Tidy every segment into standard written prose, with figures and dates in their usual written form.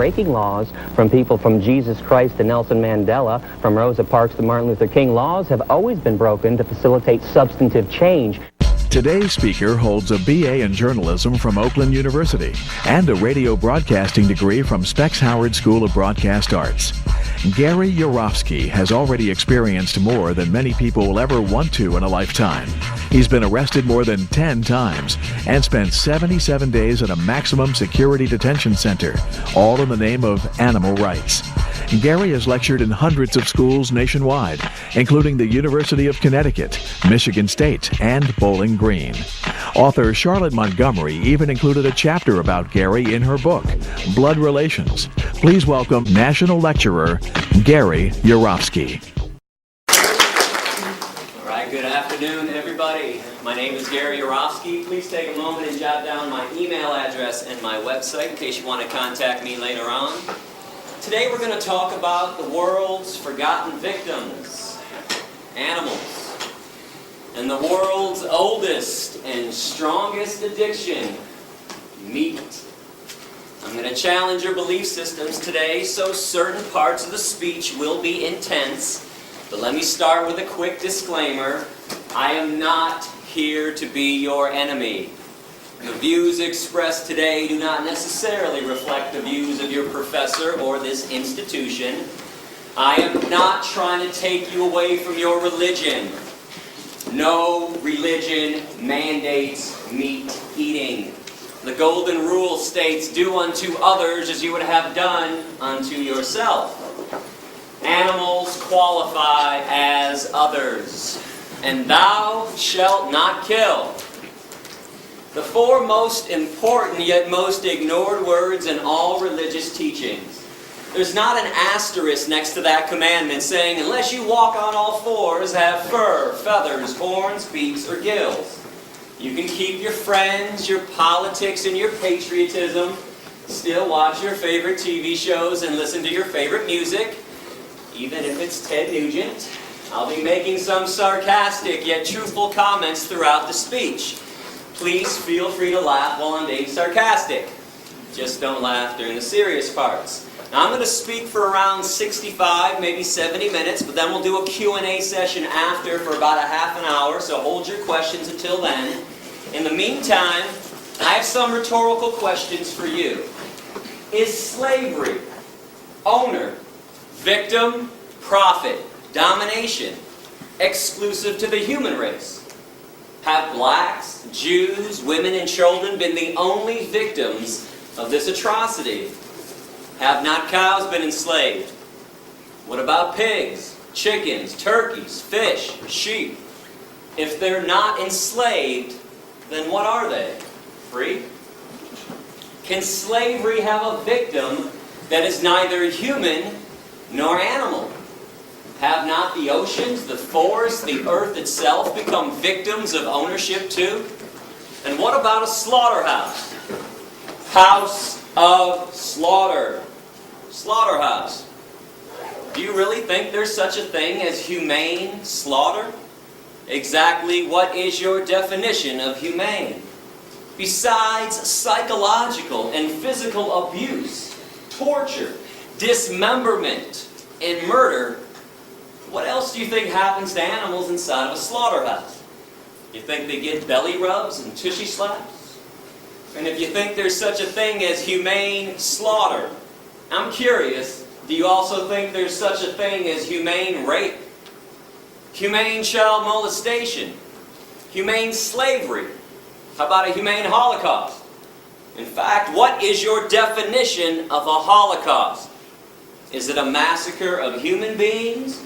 breaking laws, from people from Jesus Christ to Nelson Mandela, from Rosa Parks to Martin Luther King. Laws have always been broken to facilitate substantive change. Today's speaker holds a BA in journalism from Oakland University and a radio broadcasting degree from Specs Howard School of Broadcast Arts. Gary Yourofsky has already experienced more than many people will ever want to in a lifetime. He's been arrested more than 10 times and spent 77 days at a maximum security detention center, all in the name of animal rights. Gary has lectured in hundreds of schools nationwide, including the University of Connecticut, Michigan State, and Bowling Green. Author Charlotte Montgomery even included a chapter about Gary in her book, Blood Relations. Please welcome National Lecturer Gary Yourofsky. All right, good afternoon, everybody. My name is Gary Yourofsky. Please take a moment and jot down my email address and my website in case you want to contact me later on. Today we're going to talk about the world's forgotten victims, animals, and the world's oldest and strongest addiction, meat. I'm going to challenge your belief systems today, so certain parts of the speech will be intense. But let me start with a quick disclaimer. I am not here to be your enemy. The views expressed today do not necessarily reflect the views of your professor or this institution. I am not trying to take you away from your religion. No religion mandates meat eating. The golden rule states, do unto others as you would have done unto yourself. Animals qualify as others. And thou shalt not kill. The four most important yet most ignored words in all religious teachings. There's not an asterisk next to that commandment saying, unless you walk on all fours, have fur, feathers, horns, beaks, or gills. You can keep your friends, your politics, and your patriotism, still watch your favorite TV shows and listen to your favorite music, even if it's Ted Nugent. I'll be making some sarcastic yet truthful comments throughout the speech. Please feel free to laugh while I'm being sarcastic. Just don't laugh during the serious parts. Now I'm going to speak for around 65, maybe 70 minutes, but then we'll do a Q&A session after for about a half an hour, so hold your questions until then. In the meantime, I have some rhetorical questions for you. Is slavery, owner, victim, profit, domination, exclusive to the human race? Have blacks, Jews, women, and children been the only victims of this atrocity? Have not cows been enslaved? What about pigs, chickens, turkeys, fish, sheep? If they're not enslaved, then what are they? Free? Can slavery have a victim that is neither human nor animal? Have not the oceans, the forests, the earth itself become victims of ownership too? And what about a slaughterhouse? House of slaughter. Slaughterhouse. Do you really think there's such a thing as humane slaughter? Exactly what is your definition of humane? Besides psychological and physical abuse, torture, dismemberment, and murder, what else do you think happens to animals inside of a slaughterhouse? You think they get belly rubs and tushy slaps? And if you think there's such a thing as humane slaughter, I'm curious, do you also think there's such a thing as humane rape? Humane child molestation? Humane slavery? How about a humane Holocaust? In fact, what is your definition of a Holocaust? Is it a massacre of human beings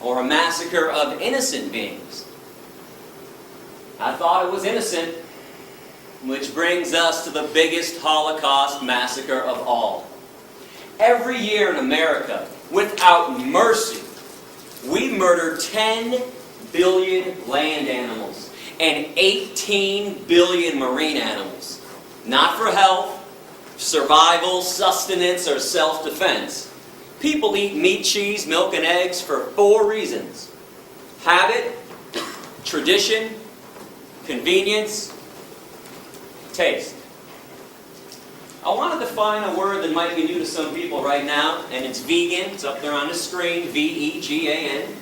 or a massacre of innocent beings? I thought it was innocent, which brings us to the biggest Holocaust massacre of all. Every year in America, without mercy, we murder 10 billion land animals and 18 billion marine animals. Not for health, survival, sustenance, or self-defense. People eat meat, cheese, milk, and eggs for 4 reasons: habit, tradition, convenience, taste. I want to define a word that might be new to some people right now, and it's vegan. It's up there on the screen, V-E-G-A-N.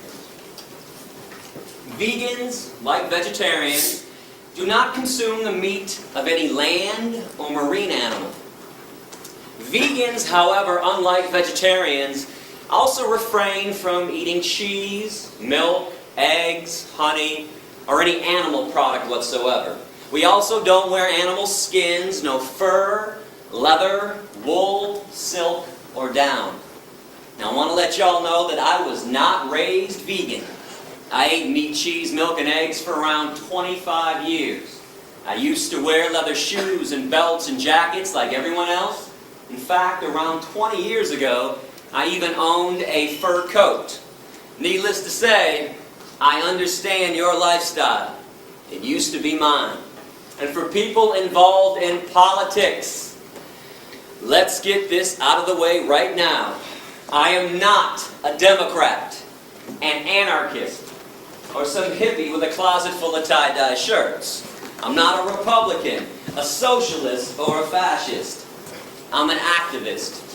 Vegans, like vegetarians, do not consume the meat of any land or marine animal. Vegans, however, unlike vegetarians, also refrain from eating cheese, milk, eggs, honey, or any animal product whatsoever. We also don't wear animal skins, no fur, leather, wool, silk, or down. Now I want to let y'all know that I was not raised vegan. I ate meat, cheese, milk, and eggs for around 25 years. I used to wear leather shoes and belts and jackets like everyone else. In fact, around 20 years ago, I even owned a fur coat. Needless to say, I understand your lifestyle. It used to be mine. And for people involved in politics, let's get this out of the way right now. I am not a Democrat, an anarchist, or some hippie with a closet full of tie-dye shirts. I'm not a Republican, a socialist, or a fascist. I'm an activist.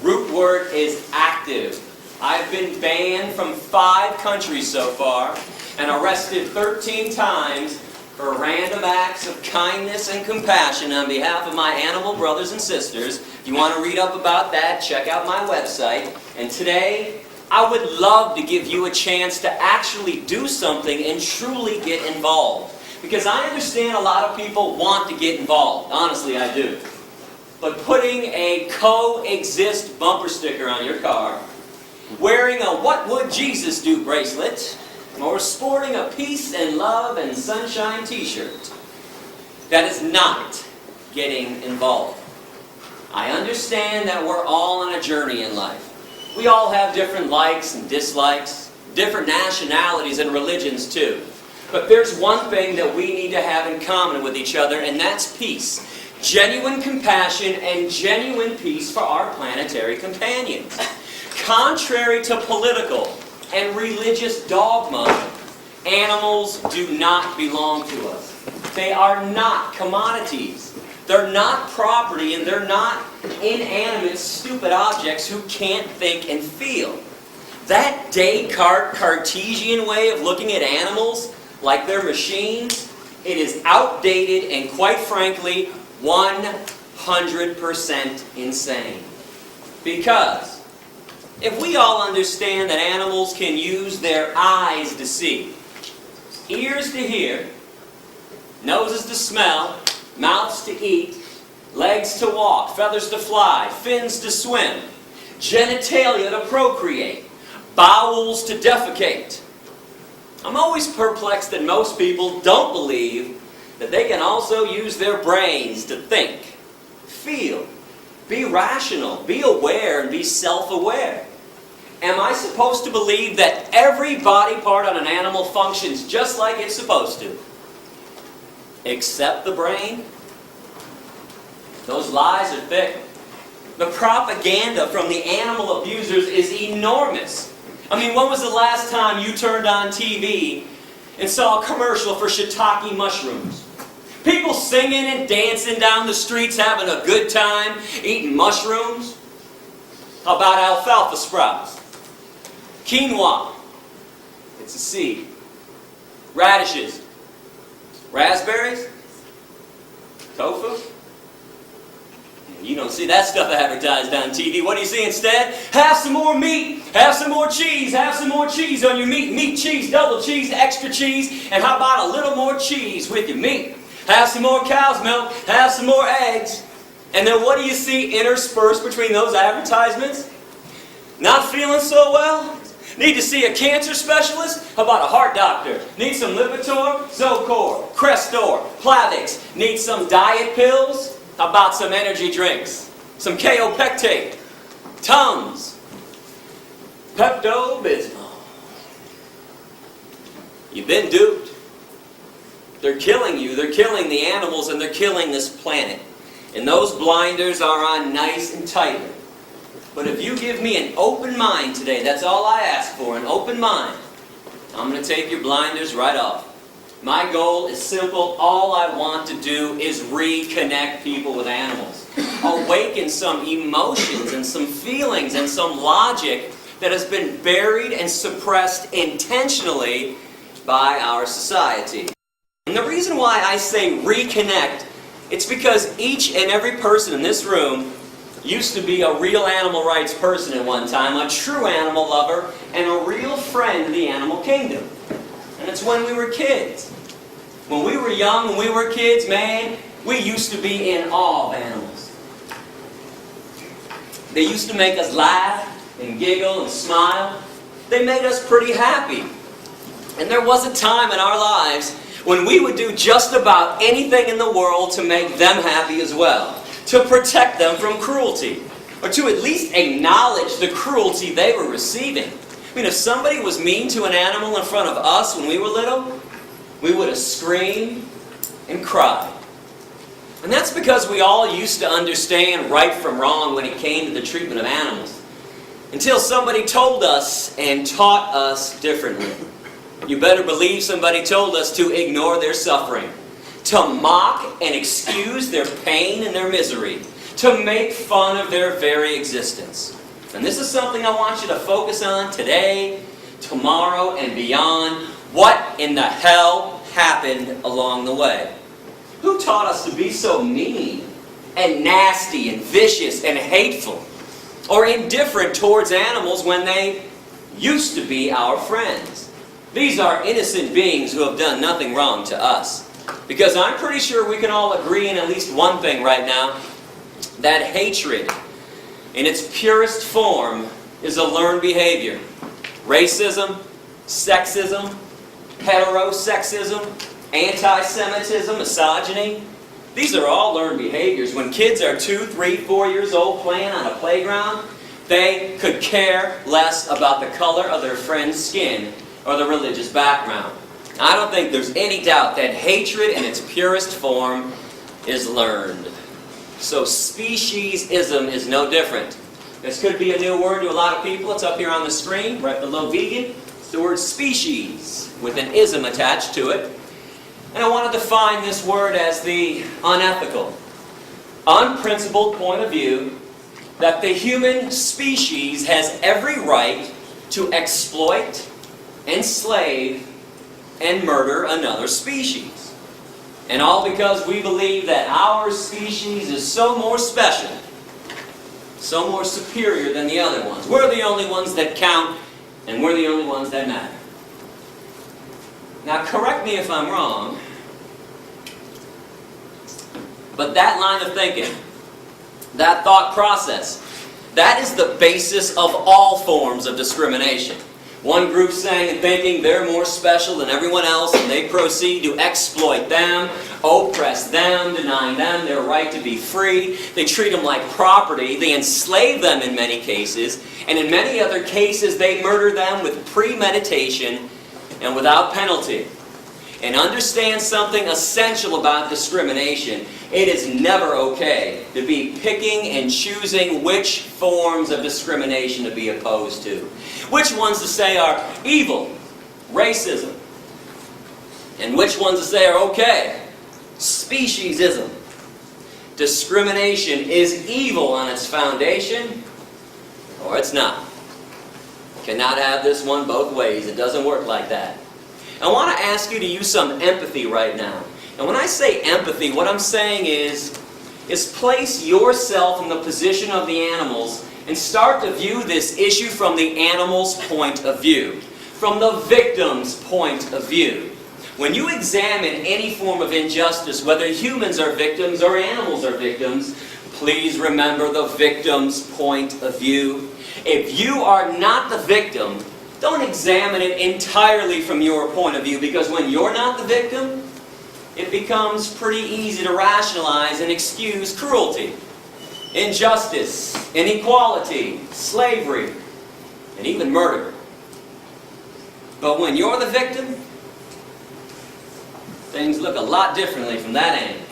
Root word is active. I've been banned from 5 countries so far and arrested 13 times for random acts of kindness and compassion on behalf of my animal brothers and sisters. If you want to read up about that, check out my website. And today, I would love to give you a chance to actually do something and truly get involved. Because I understand a lot of people want to get involved. Honestly, I do. But putting a coexist bumper sticker on your car, wearing a "What Would Jesus Do" bracelet, or sporting a peace and love and sunshine t-shirt, that is not getting involved. I understand that we're all on a journey in life. We all have different likes and dislikes, different nationalities and religions too. But there's one thing that we need to have in common with each other, and that's peace. Genuine compassion and genuine peace for our planetary companions. Contrary to political and religious dogma, animals do not belong to us. They are not commodities. They're not property, and they're not inanimate, stupid objects who can't think and feel. That Descartes Cartesian way of looking at animals like they're machines, it is outdated and, quite frankly, 100% insane. Because if we all understand that animals can use their eyes to see, ears to hear, noses to smell, mouths to eat, legs to walk, feathers to fly, fins to swim, genitalia to procreate, bowels to defecate, I'm always perplexed that most people don't believe that they can also use their brains to think, feel, be rational, be aware, and be self-aware. Am I supposed to believe that every body part on an animal functions just like it's supposed to? Except the brain? Those lies are thick. The propaganda from the animal abusers is enormous. I mean, when was the last time you turned on TV and saw a commercial for shiitake mushrooms? People singing and dancing down the streets, having a good time, eating mushrooms. How about alfalfa sprouts? Quinoa. It's a seed. Radishes. Raspberries. Tofu. You don't see that stuff advertised on TV. What do you see instead? Have some more meat. Have some more cheese. Have some more cheese on your meat. Meat, cheese, double cheese, extra cheese. And how about a little more cheese with your meat? Have some more cow's milk. Have some more eggs. And then what do you see interspersed between those advertisements? Not feeling so well? Need to see a cancer specialist? How about a heart doctor? Need some Lipitor, Zocor, Crestor, Plavix? Need some diet pills? How about some energy drinks? Some Kaopectate, Tums, Pepto-Bismol. You've been duped. They're killing you, they're killing the animals, and they're killing this planet. And those blinders are on nice and tightly. But if you give me an open mind today, that's all I ask for, an open mind, I'm going to take your blinders right off. My goal is simple. All I want to do is reconnect people with animals. Awaken some emotions and some feelings and some logic that has been buried and suppressed intentionally by our society. And the reason why I say reconnect, it's because each and every person in this room used to be a real animal rights person at one time, a true animal lover, and a real friend of the animal kingdom. And it's when we were kids. When we were young, when we were kids, man, we used to be in awe of animals. They used to make us laugh and giggle and smile. They made us pretty happy. And there was a time in our lives when we would do just about anything in the world to make them happy as well, to protect them from cruelty, or to at least acknowledge the cruelty they were receiving. I mean, if somebody was mean to an animal in front of us when we were little, we would have screamed and cried. And that's because we all used to understand right from wrong when it came to the treatment of animals, until somebody told us and taught us differently. You better believe somebody told us to ignore their suffering, to mock and excuse their pain and their misery, to make fun of their very existence. And this is something I want you to focus on today, tomorrow, and beyond. What in the hell happened along the way? Who taught us to be so mean and nasty and vicious and hateful, or indifferent towards animals when they used to be our friends? These are innocent beings who have done nothing wrong to us. Because I'm pretty sure we can all agree in at least one thing right now, that hatred in its purest form is a learned behavior. Racism, sexism, heterosexism, anti-Semitism, misogyny, these are all learned behaviors. When kids are 2, 3, 4 years old playing on a playground, they could care less about the color of their friend's skin or the religious background. I don't think there's any doubt that hatred in its purest form is learned. So speciesism is no different. This could be a new word to a lot of people. It's up here on the screen, right below vegan. It's the word species, with an ism attached to it. And I want to define this word as the unethical, unprincipled point of view that the human species has every right to exploit, enslave, and murder another species. And all because we believe that our species is so more special, so more superior than the other ones. We're the only ones that count, and we're the only ones that matter. Now, correct me if I'm wrong, but that line of thinking, that thought process, that is the basis of all forms of discrimination. One group saying and thinking they're more special than everyone else, and they proceed to exploit them, oppress them, denying them their right to be free. They treat them like property. They enslave them in many cases, and in many other cases they murder them with premeditation and without penalty. And understand something essential about discrimination. It is never okay to be picking and choosing which forms of discrimination to be opposed to. Which ones to say are evil, racism, and which ones to say are okay, speciesism. Discrimination is evil on its foundation, or it's not. You cannot have this one both ways. It doesn't work like that. I want to ask you to use some empathy right now. And when I say empathy, what I'm saying is place yourself in the position of the animals and start to view this issue from the animal's point of view, from the victim's point of view. When you examine any form of injustice, whether humans are victims or animals are victims, please remember the victim's point of view. If you are not the victim, don't examine it entirely from your point of view, because when you're not the victim, it becomes pretty easy to rationalize and excuse cruelty, injustice, inequality, slavery, and even murder. But when you're the victim, things look a lot differently from that angle.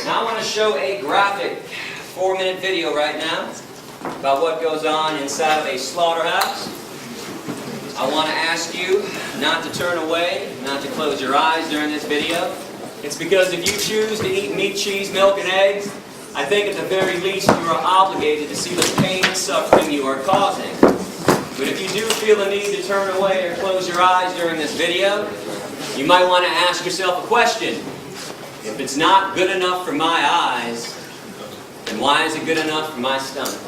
Now I want to show a graphic 4-minute video right now about what goes on inside of a slaughterhouse. I want to ask you not to turn away, not to close your eyes during this video. It's because if you choose to eat meat, cheese, milk, and eggs, I think at the very least you are obligated to see the pain and suffering you are causing. But if you do feel the need to turn away or close your eyes during this video, you might want to ask yourself a question. If it's not good enough for my eyes, then why is it good enough for my stomach?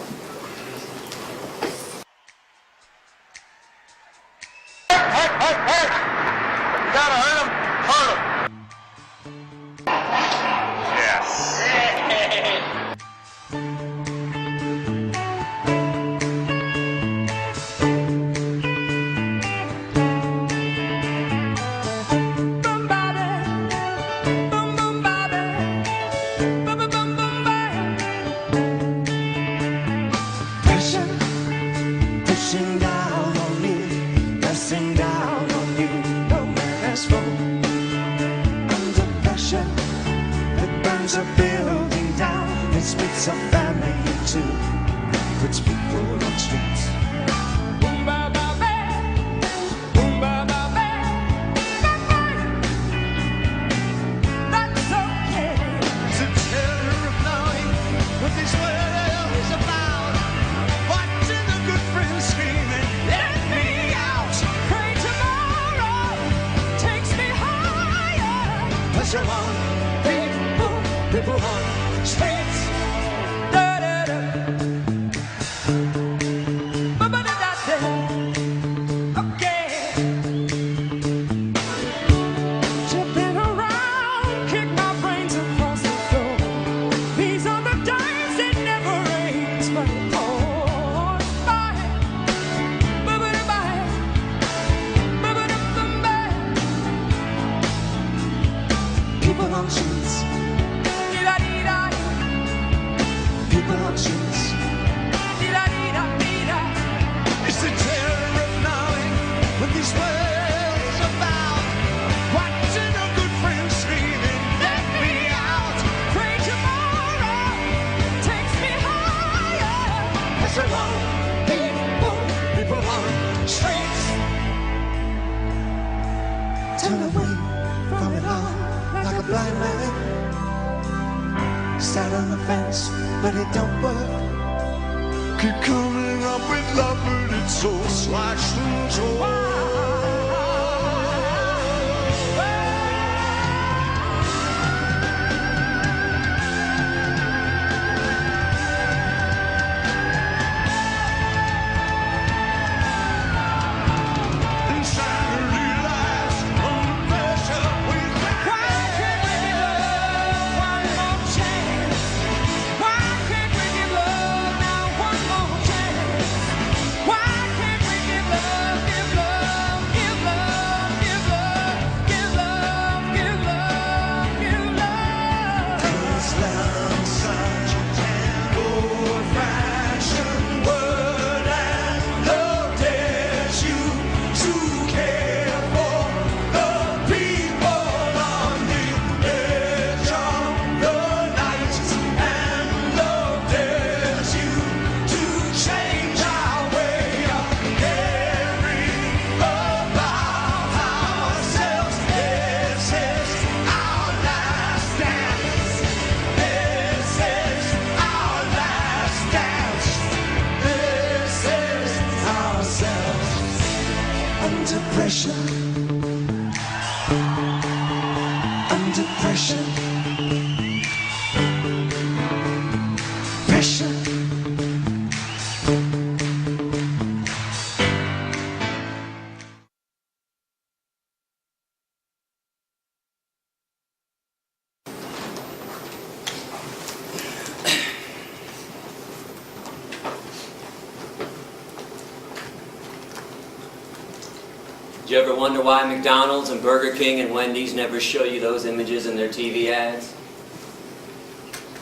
Do you ever wonder why McDonald's and Burger King and Wendy's never show you those images in their TV ads?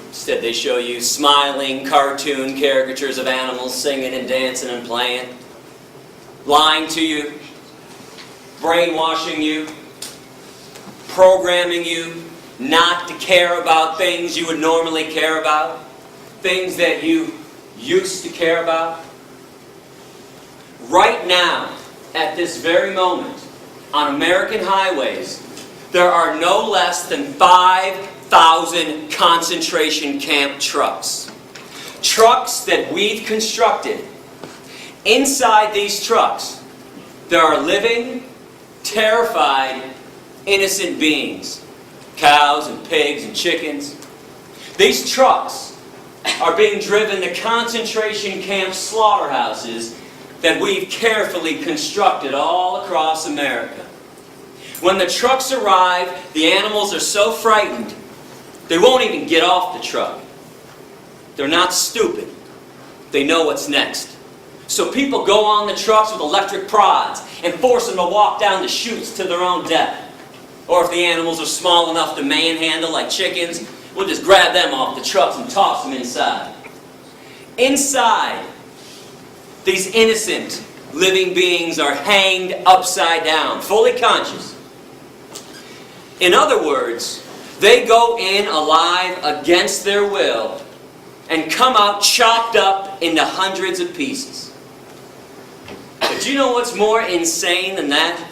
Instead, they show you smiling cartoon caricatures of animals singing and dancing and playing, lying to you, brainwashing you, programming you not to care about things you would normally care about, things that you used to care about. Right now, at this very moment, on American highways, there are no less than 5,000 concentration camp trucks. Trucks that we've constructed. Inside these trucks, there are living, terrified, innocent beings. Cows and pigs and chickens. These trucks are being driven to concentration camp slaughterhouses that we've carefully constructed all across America. When the trucks arrive, the animals are so frightened, they won't even get off the truck. They're not stupid. They know what's next. So people go on the trucks with electric prods and force them to walk down the chutes to their own death. Or if the animals are small enough to manhandle like chickens, we'll just grab them off the trucks and toss them inside. Inside, these innocent living beings are hanged upside down, fully conscious. In other words, they go in alive against their will and come out chopped up into hundreds of pieces. But you know what's more insane than that?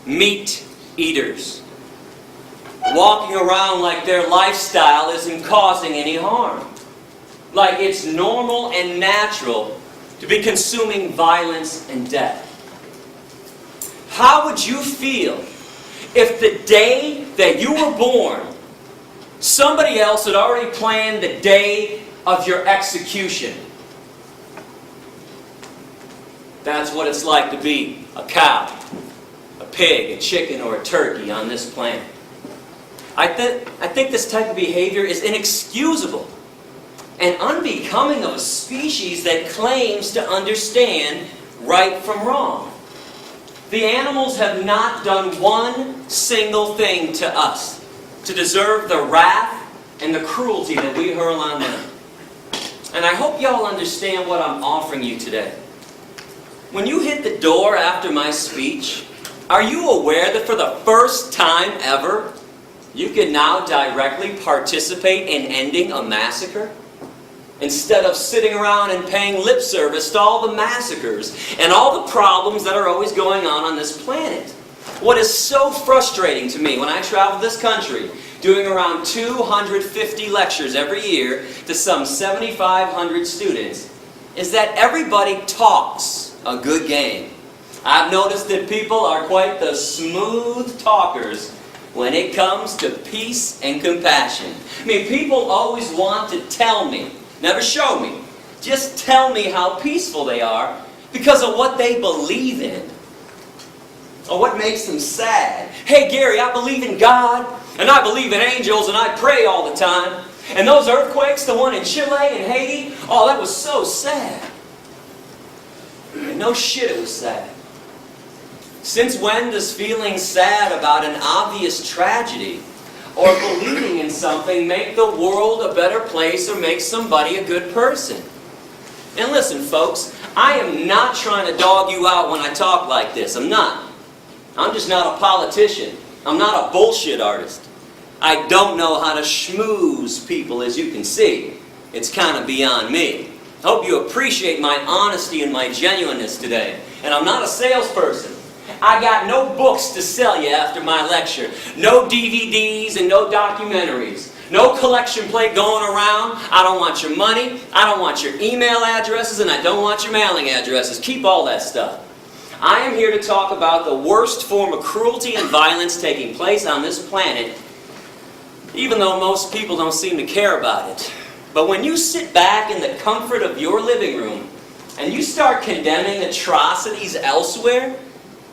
Meat eaters. Walking around like their lifestyle isn't causing any harm. Like it's normal and natural to be consuming violence and death. How would you feel if the day that you were born, somebody else had already planned the day of your execution? That's what it's like to be a cow, a pig, a chicken, or a turkey on this planet. I think this type of behavior is inexcusable and unbecoming of a species that claims to understand right from wrong. The animals have not done one single thing to us to deserve the wrath and the cruelty that we hurl on them. And I hope y'all understand what I'm offering you today. When you hit the door after my speech, are you aware that for the first time ever, you can now directly participate in ending a massacre? Instead of sitting around and paying lip service to all the massacres and all the problems that are always going on this planet. What is so frustrating to me when I travel this country, doing around 250 lectures every year to some 7,500 students, is that everybody talks a good game. I've noticed that people are quite the smooth talkers when it comes to peace and compassion. I mean, people always want to tell me, never show me, just tell me how peaceful they are because of what they believe in or what makes them sad. Hey Gary, I believe in God and I believe in angels and I pray all the time. And those earthquakes, the one in Chile and Haiti, oh, that was so sad. And no shit, it was sad. Since when does feeling sad about an obvious tragedy or believing in something make the world a better place or make somebody a good person? And listen, folks, I am not trying to dog you out when I talk like this. I'm not. I'm just not a politician. I'm not a bullshit artist. I don't know how to schmooze people, as you can see. It's kind of beyond me. I hope you appreciate my honesty and my genuineness today. And I'm not a salesperson. I got no books to sell you after my lecture. No DVDs and no documentaries. No collection plate going around. I don't want your money. I don't want your email addresses. And I don't want your mailing addresses. Keep all that stuff. I am here to talk about the worst form of cruelty and violence taking place on this planet, even though most people don't seem to care about it. But when you sit back in the comfort of your living room and you start condemning atrocities elsewhere,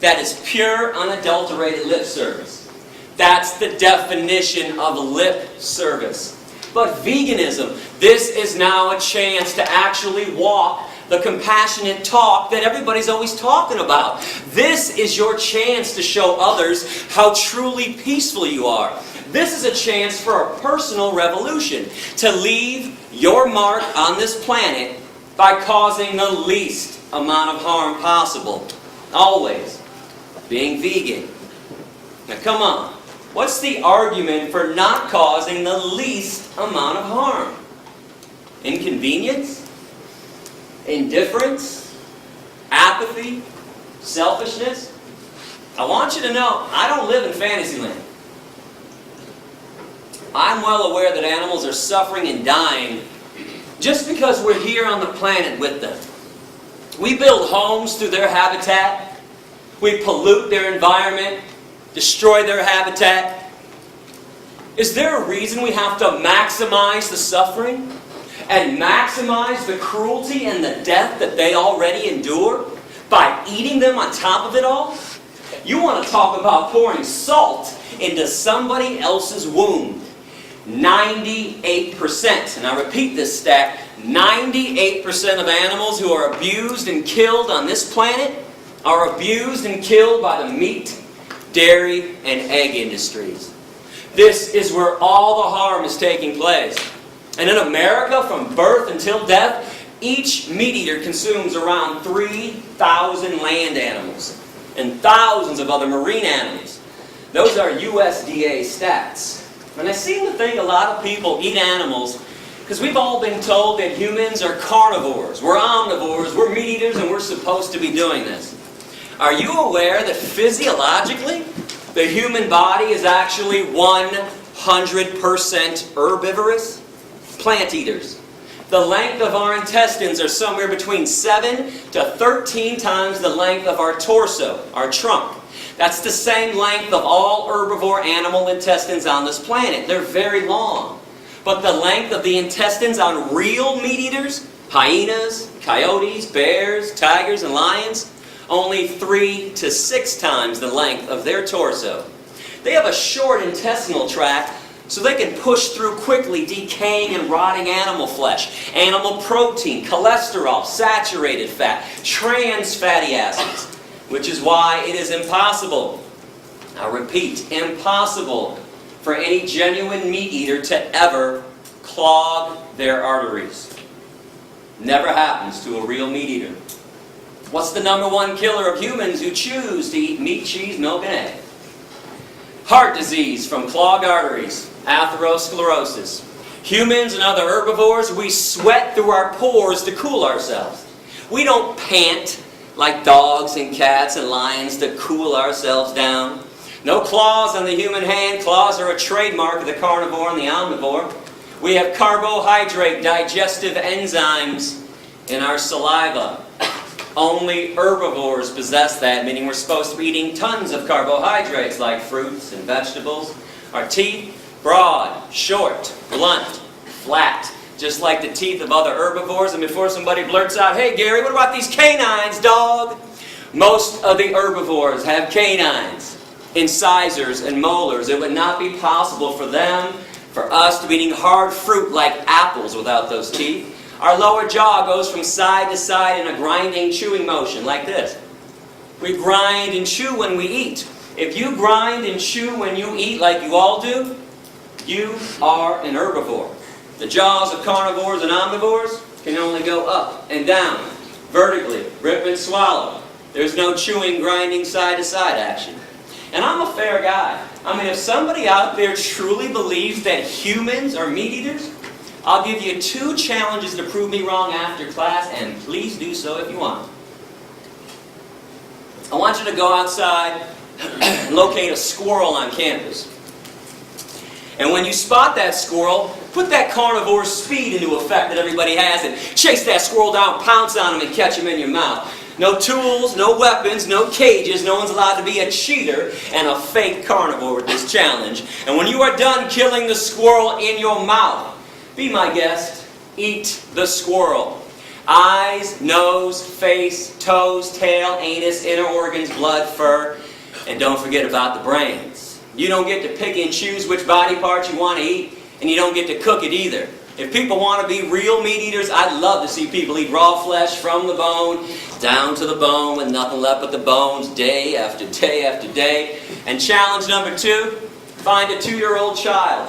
that is pure, unadulterated lip service. That's the definition of lip service. But veganism, this is now a chance to actually walk the compassionate talk that everybody's always talking about. This is your chance to show others how truly peaceful you are. This is a chance for a personal revolution, to leave your mark on this planet by causing the least amount of harm possible. Always. Being vegan. Now come on. What's the argument for not causing the least amount of harm? Inconvenience? Indifference? Apathy? selfishness. I want you to know, I don't live in Fantasyland. I'm well aware that animals are suffering and dying just because we're here on the planet with them. We build homes through their habitat. We pollute their environment, destroy their habitat. Is there a reason we have to maximize the suffering and maximize the cruelty and the death that they already endure by eating them on top of it all? You want to talk about pouring salt into somebody else's wound. 98%, and I repeat this stat, 98% of animals who are abused and killed on this planet are abused and killed by the meat, dairy, and egg industries. This is where all the harm is taking place. And in America, from birth until death, each meat eater consumes around 3,000 land animals and thousands of other marine animals. Those are USDA stats. And I seem to think a lot of people eat animals because we've all been told that humans are carnivores, we're omnivores, we're meat eaters, and we're supposed to be doing this. Are you aware that physiologically, the human body is actually 100% herbivorous? Plant eaters. The length of our intestines are somewhere between 7 to 13 times the length of our torso, our trunk. That's the same length of all herbivore animal intestines on this planet. They're very long. But the length of the intestines on real meat eaters, hyenas, coyotes, bears, tigers, and lions, only 3 to 6 times the length of their torso. They have a short intestinal tract so they can push through quickly decaying and rotting animal flesh, animal protein, cholesterol, saturated fat, trans fatty acids, which is why it is impossible, I repeat, impossible for any genuine meat eater to ever clog their arteries. Never happens to a real meat eater. What's the #1 killer of humans who choose to eat meat, cheese, milk, and egg? Heart disease from clogged arteries, atherosclerosis. Humans and other herbivores, we sweat through our pores to cool ourselves. We don't pant like dogs and cats and lions to cool ourselves down. No claws on the human hand. Claws are a trademark of the carnivore and the omnivore. We have carbohydrate digestive enzymes in our saliva. Only herbivores possess that, meaning we're supposed to be eating tons of carbohydrates like fruits and vegetables. Our teeth, broad, short, blunt, flat, just like the teeth of other herbivores. And before somebody blurts out, "Hey Gary, what about these canines, dog?" Most of the herbivores have canines, incisors, and molars. It would not be possible for them, for us, to be eating hard fruit like apples without those teeth. Our lower jaw goes from side to side in a grinding, chewing motion, like this. We grind and chew when we eat. If you grind and chew when you eat like you all do, you are an herbivore. The jaws of carnivores and omnivores can only go up and down, vertically, rip and swallow. There's no chewing, grinding, side-to-side action. And I'm a fair guy. I mean, if somebody out there truly believes that humans are meat eaters, I'll give you 2 challenges to prove me wrong after class, and please do so if you want. I want you to go outside and locate a squirrel on campus. And when you spot that squirrel, put that carnivore speed into effect that everybody has and chase that squirrel down, pounce on him, and catch him in your mouth. No tools, no weapons, no cages. No one's allowed to be a cheater and a fake carnivore with this challenge. And when you are done killing the squirrel in your mouth, be my guest, eat the squirrel. Eyes, nose, face, toes, tail, anus, inner organs, blood, fur, and don't forget about the brains. You don't get to pick and choose which body parts you want to eat, and you don't get to cook it either. If people want to be real meat eaters, I'd love to see people eat raw flesh from the bone, down to the bone, with nothing left but the bones, day after day after day. And challenge #2, find a 2-year-old child.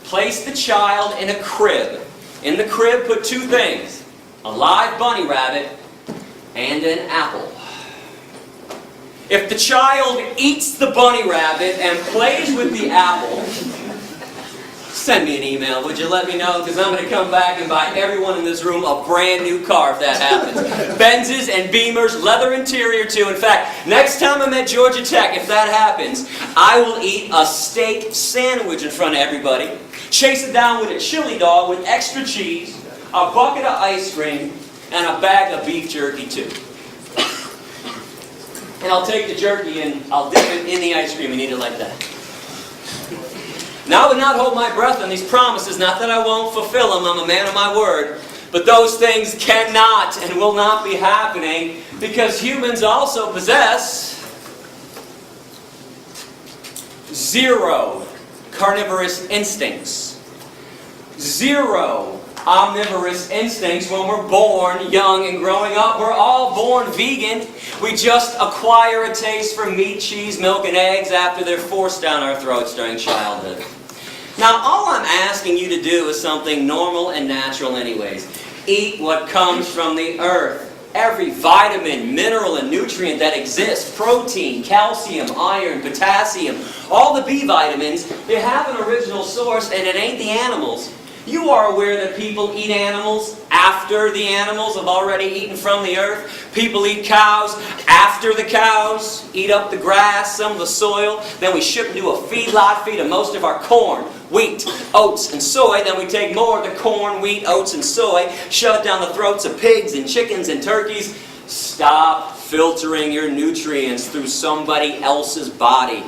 Place the child in a crib. In the crib, put 2 things: a live bunny rabbit and an apple. If the child eats the bunny rabbit and plays with the apple, send me an email, would you? Let me know, because I'm going to come back and buy everyone in this room a brand new car if that happens. Benzes and Beamers, leather interior too. In fact, next time I'm at Georgia Tech, if that happens, I will eat a steak sandwich in front of everybody, chase it down with a chili dog with extra cheese, a bucket of ice cream, and a bag of beef jerky too. And I'll take the jerky and I'll dip it in the ice cream and eat it like that. Now I would not hold my breath on these promises, not that I won't fulfill them, I'm a man of my word, but those things cannot and will not be happening because humans also possess 0 carnivorous instincts. 0 omnivorous instincts when we're born young and growing up. We're all born vegan. We just acquire a taste for meat, cheese, milk, and eggs after they're forced down our throats during childhood. Now, all I'm asking you to do is something normal and natural anyways. Eat what comes from the earth. Every vitamin, mineral, and nutrient that exists, protein, calcium, iron, potassium, all the B vitamins, they have an original source and it ain't the animals. You are aware that people eat animals after the animals have already eaten from the earth. People eat cows after the cows eat up the grass, some of the soil. Then we ship them to a feedlot, feed them most of our corn, wheat, oats, and soy. Then we take more of the corn, wheat, oats, and soy, shove it down the throats of pigs and chickens and turkeys. Stop filtering your nutrients through somebody else's body.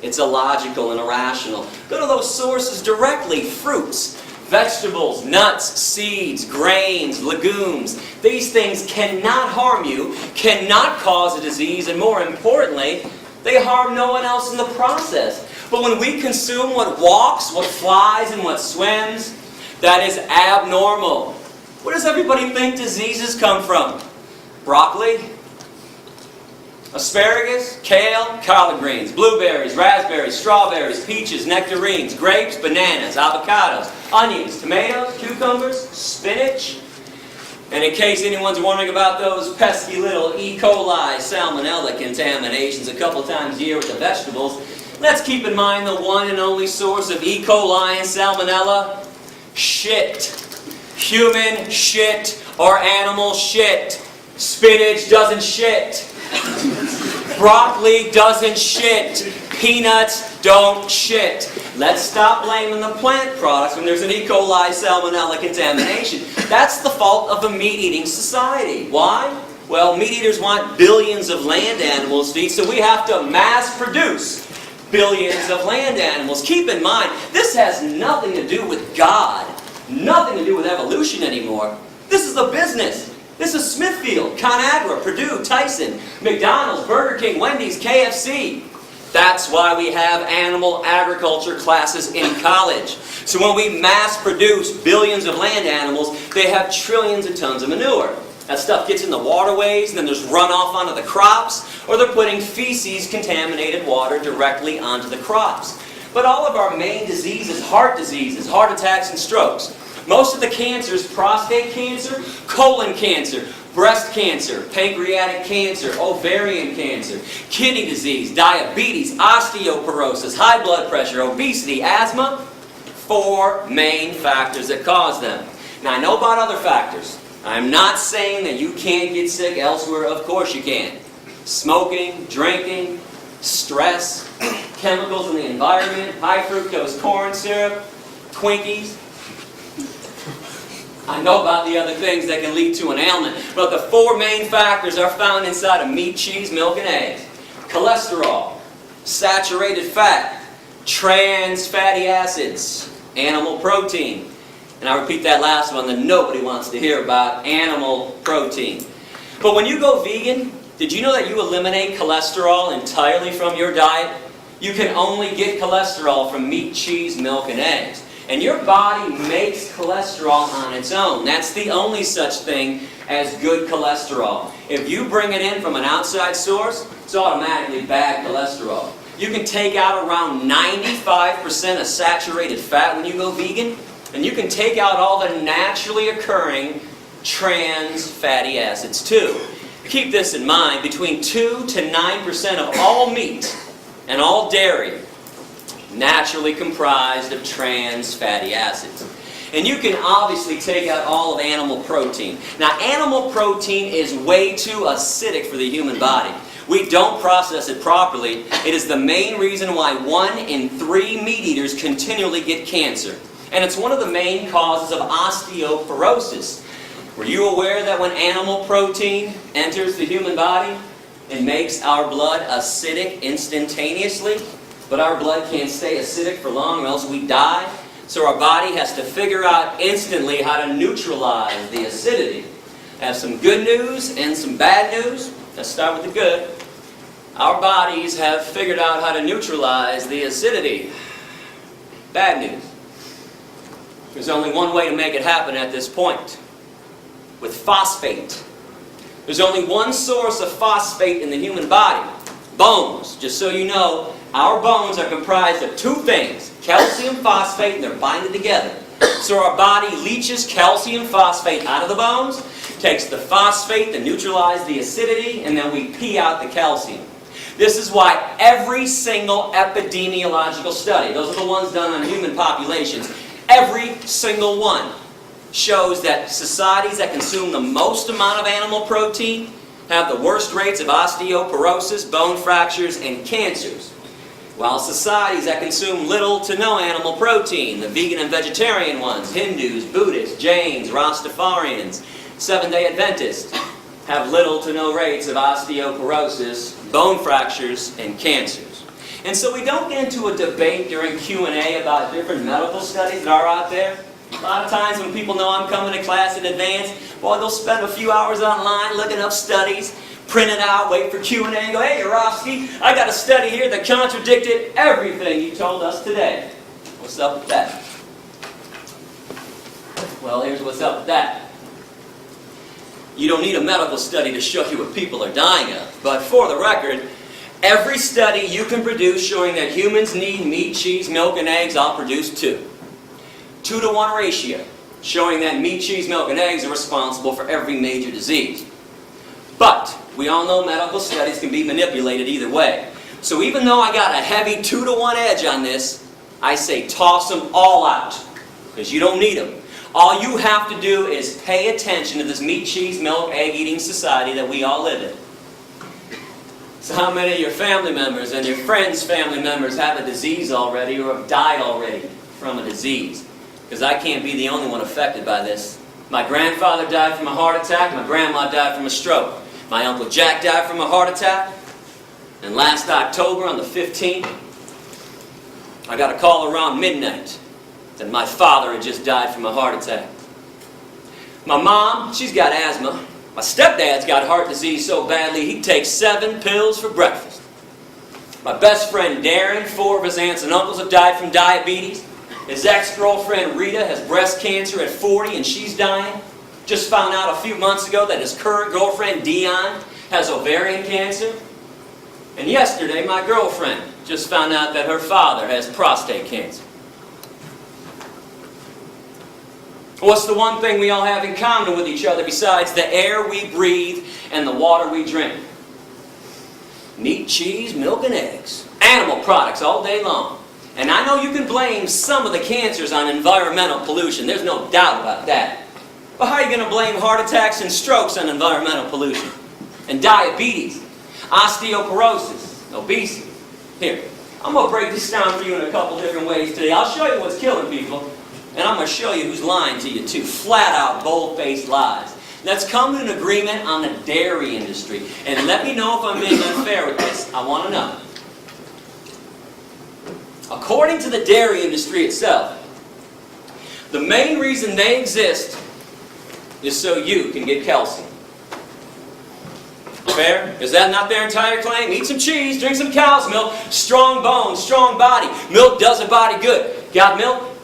It's illogical and irrational. Go to those sources directly. Fruits, vegetables, nuts, seeds, grains, legumes. These things cannot harm you, cannot cause a disease, and more importantly, they harm no one else in the process. But when we consume what walks, what flies, and what swims, that is abnormal. Where does everybody think diseases come from? Broccoli? Asparagus, kale, collard greens, blueberries, raspberries, strawberries, peaches, nectarines, grapes, bananas, avocados, onions, tomatoes, cucumbers, spinach. And in case anyone's wondering about those pesky little E. coli, salmonella contaminations a couple times a year with the vegetables, let's keep in mind the one and only source of E. coli and salmonella: shit. Human shit or animal shit. Spinach doesn't shit. Broccoli doesn't shit. Peanuts don't shit. Let's stop blaming the plant products when there's an E. coli salmonella contamination. That's the fault of a meat-eating society. Why? Well, meat eaters want billions of land animals to eat, so we have to mass produce billions of land animals. Keep in mind, this has nothing to do with God, nothing to do with evolution anymore. This is a business. This is Smithfield, ConAgra, Purdue, Tyson, McDonald's, Burger King, Wendy's, KFC. That's why we have animal agriculture classes in college. So when we mass produce billions of land animals, they have trillions of tons of manure. That stuff gets in the waterways, and then there's runoff onto the crops, or they're putting feces, contaminated water, directly onto the crops. But all of our main diseases, heart attacks, and strokes. Most of the cancers: prostate cancer, colon cancer, breast cancer, pancreatic cancer, ovarian cancer, kidney disease, diabetes, osteoporosis, high blood pressure, obesity, asthma. 4 main factors that cause them. Now, I know about other factors. I'm not saying that you can't get sick elsewhere. Of course you can. Smoking, drinking, stress, chemicals in the environment, high fructose corn syrup, Twinkies. I know about the other things that can lead to an ailment, but the 4 main factors are found inside of meat, cheese, milk, and eggs. Cholesterol, saturated fat, trans fatty acids, animal protein. And I repeat that last one that nobody wants to hear about: animal protein. But when you go vegan, did you know that you eliminate cholesterol entirely from your diet? You can only get cholesterol from meat, cheese, milk, and eggs. And your body makes cholesterol on its own. That's the only such thing as good cholesterol. If you bring it in from an outside source, it's automatically bad cholesterol. You can take out around 95% of saturated fat when you go vegan, and you can take out all the naturally occurring trans fatty acids too. Keep this in mind: between 2 to 9% of all meat and all dairy naturally comprised of trans fatty acids. And you can obviously take out all of animal protein. Now, animal protein is way too acidic for the human body. We don't process it properly. It is the main reason why 1 in 3 meat eaters continually get cancer. And it's one of the main causes of osteoporosis. Were you aware that when animal protein enters the human body, it makes our blood acidic instantaneously? But our blood can't stay acidic for long or else we die. So our body has to figure out instantly how to neutralize the acidity. I have some good news and some bad news. Let's start with the good. Our bodies have figured out how to neutralize the acidity. Bad news. There's only one way to make it happen at this point. With phosphate. There's only one source of phosphate in the human body. Bones. Just so you know, our bones are comprised of 2 things. Calcium phosphate, and they're binded together. So our body leaches calcium phosphate out of the bones, takes the phosphate to neutralize the acidity, and then we pee out the calcium. This is why every single epidemiological study, those are the ones done on human populations, every single one shows that societies that consume the most amount of animal protein have the worst rates of osteoporosis, bone fractures, and cancers. While societies that consume little to no animal protein, the vegan and vegetarian ones, Hindus, Buddhists, Jains, Rastafarians, Seventh-day Adventists, have little to no rates of osteoporosis, bone fractures, and cancers. And so we don't get into a debate during Q&A about different medical studies that are out there. A lot of times when people know I'm coming to class in advance, boy, they'll spend a few hours online looking up studies, print it out, wait for Q&A, and go, hey, Yourofsky, I got a study here that contradicted everything you told us today. What's up with that? Well, here's what's up with that. You don't need a medical study to show you what people are dying of. But for the record, every study you can produce showing that humans need meat, cheese, milk, and eggs, I'll produce 2. 2-to-1 ratio, showing that meat, cheese, milk, and eggs are responsible for every major disease. But we all know medical studies can be manipulated either way. So even though I got a heavy 2-to-1 edge on this, I say toss them all out, because you don't need them. All you have to do is pay attention to this meat, cheese, milk, egg-eating society that we all live in. So how many of your family members and your friends' family members have a disease already or have died already from a disease? Because I can't be the only one affected by this. My grandfather died from a heart attack. My grandma died from a stroke. My Uncle Jack died from a heart attack. And last October, on the 15th, I got a call around midnight that my father had just died from a heart attack. My mom, she's got asthma. My stepdad's got heart disease so badly he takes 7 pills for breakfast. My best friend Darren, 4 of his aunts and uncles have died from diabetes. His ex-girlfriend Rita has breast cancer at 40 and she's dying. Just found out a few months ago that his current girlfriend Dion has ovarian cancer. And yesterday my girlfriend just found out that her father has prostate cancer. What's the one thing we all have in common with each other besides the air we breathe and the water we drink? Meat, cheese, milk, and eggs. Animal products all day long. And I know you can blame some of the cancers on environmental pollution. There's no doubt about that. But how are you going to blame heart attacks and strokes on environmental pollution? And diabetes, osteoporosis, obesity. Here, I'm going to break this down for you in a couple different ways today. I'll show you what's killing people. And I'm going to show you who's lying to you too. Flat out, bold-faced lies. Let's come to an agreement on the dairy industry. And let me know if I'm being unfair with this. I want to know. According to the dairy industry itself, the main reason they exist is so you can get calcium. Fair? Is that not their entire claim? Eat some cheese, drink some cow's milk, strong bones, strong body. Milk does a body good. Got milk?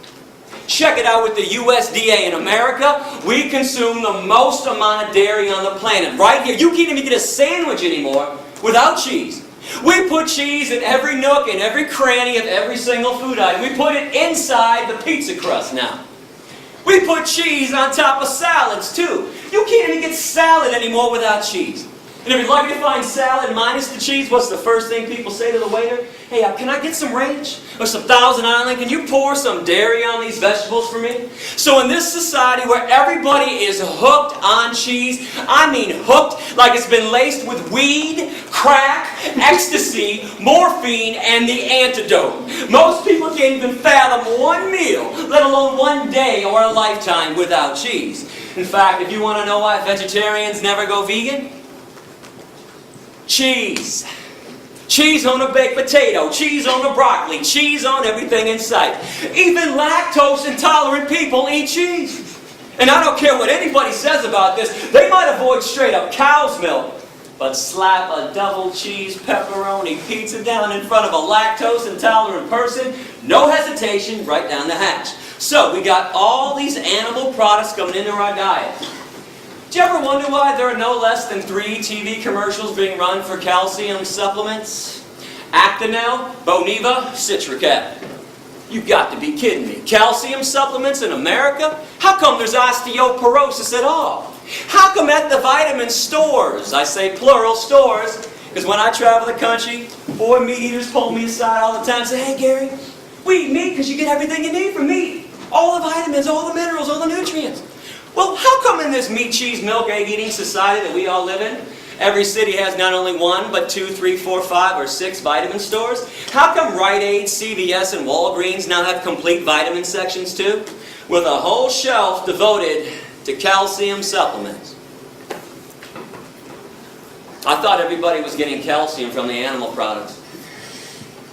Check it out with the USDA. In America, we consume the most amount of dairy on the planet. Right here, you can't even get a sandwich anymore without cheese. We put cheese in every nook and every cranny of every single food item. We put it inside the pizza crust now. We put cheese on top of salads too. You can't even get salad anymore without cheese. And if you're lucky to find salad minus the cheese, what's the first thing people say to the waiter? Hey, can I get some ranch? Or some Thousand Island? Can you pour some dairy on these vegetables for me? So in this society where everybody is hooked on cheese, I mean hooked like it's been laced with weed, crack, ecstasy, morphine, and the antidote. Most people can't even fathom one meal, let alone one day or a lifetime without cheese. In fact, if you want to know why vegetarians never go vegan, cheese. Cheese on a baked potato, cheese on a broccoli, cheese on everything in sight. Even lactose intolerant people eat cheese. And I don't care what anybody says about this, they might avoid straight up cow's milk, but slap a double cheese pepperoni pizza down in front of a lactose intolerant person, no hesitation, right down the hatch. So we got all these animal products coming into our diet. Do you ever wonder why there are no less than 3 TV commercials being run for calcium supplements? Actonel, Boniva, Citricat. You've got to be kidding me. Calcium supplements in America? How come there's osteoporosis at all? How come at the vitamin stores, I say plural stores, because when I travel the country, boy meat eaters pull me aside all the time and say, hey Gary, we eat meat because you get everything you need from meat. All the vitamins, all the minerals, all the nutrients. Well, how come in this meat, cheese, milk, egg eating society that we all live in, every city has not only 1, but 2, 3, 4, 5, or 6 vitamin stores? How come Rite Aid, CVS, and Walgreens now have complete vitamin sections too? With a whole shelf devoted to calcium supplements. I thought everybody was getting calcium from the animal products.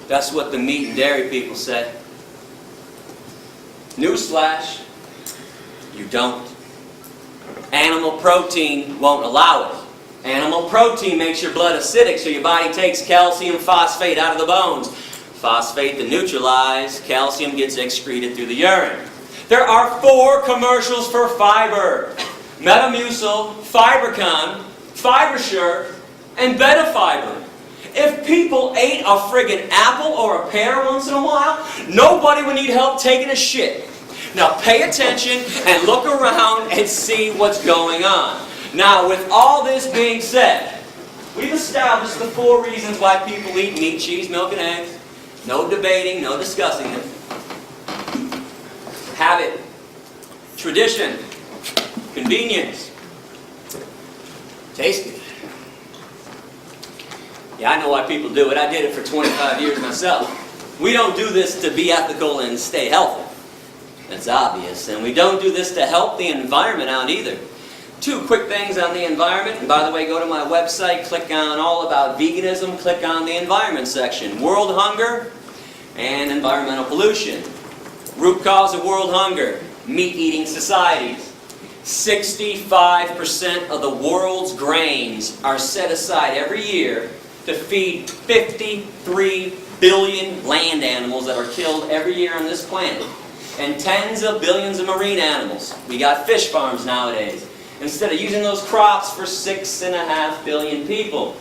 That's what the meat and dairy people said. Newsflash, you don't. Animal protein won't allow it. Animal protein makes your blood acidic, so your body takes calcium phosphate out of the bones. Phosphate to neutralize, calcium gets excreted through the urine. There are 4 commercials for fiber. Metamucil, Fibercon, Fibersure, and Betafiber. If people ate a friggin' apple or a pear once in a while, nobody would need help taking a shit. Now pay attention and look around and see what's going on. Now with all this being said, we've established the 4 reasons why people eat meat, cheese, milk, and eggs. No debating, no discussing it. Habit, tradition, convenience, taste good. Yeah, I know why people do it. I did it for 25 years myself. We don't do this to be ethical and stay healthy. That's obvious. And we don't do this to help the environment out either. 2 quick things on the environment. And by the way, go to my website, click on All About Veganism, click on the environment section. World hunger and environmental pollution. Root cause of world hunger, meat-eating societies. 65% of the world's grains are set aside every year to feed 53 billion land animals that are killed every year on this planet. And tens of billions of marine animals. We got fish farms nowadays. Instead of using those crops for 6.5 billion people.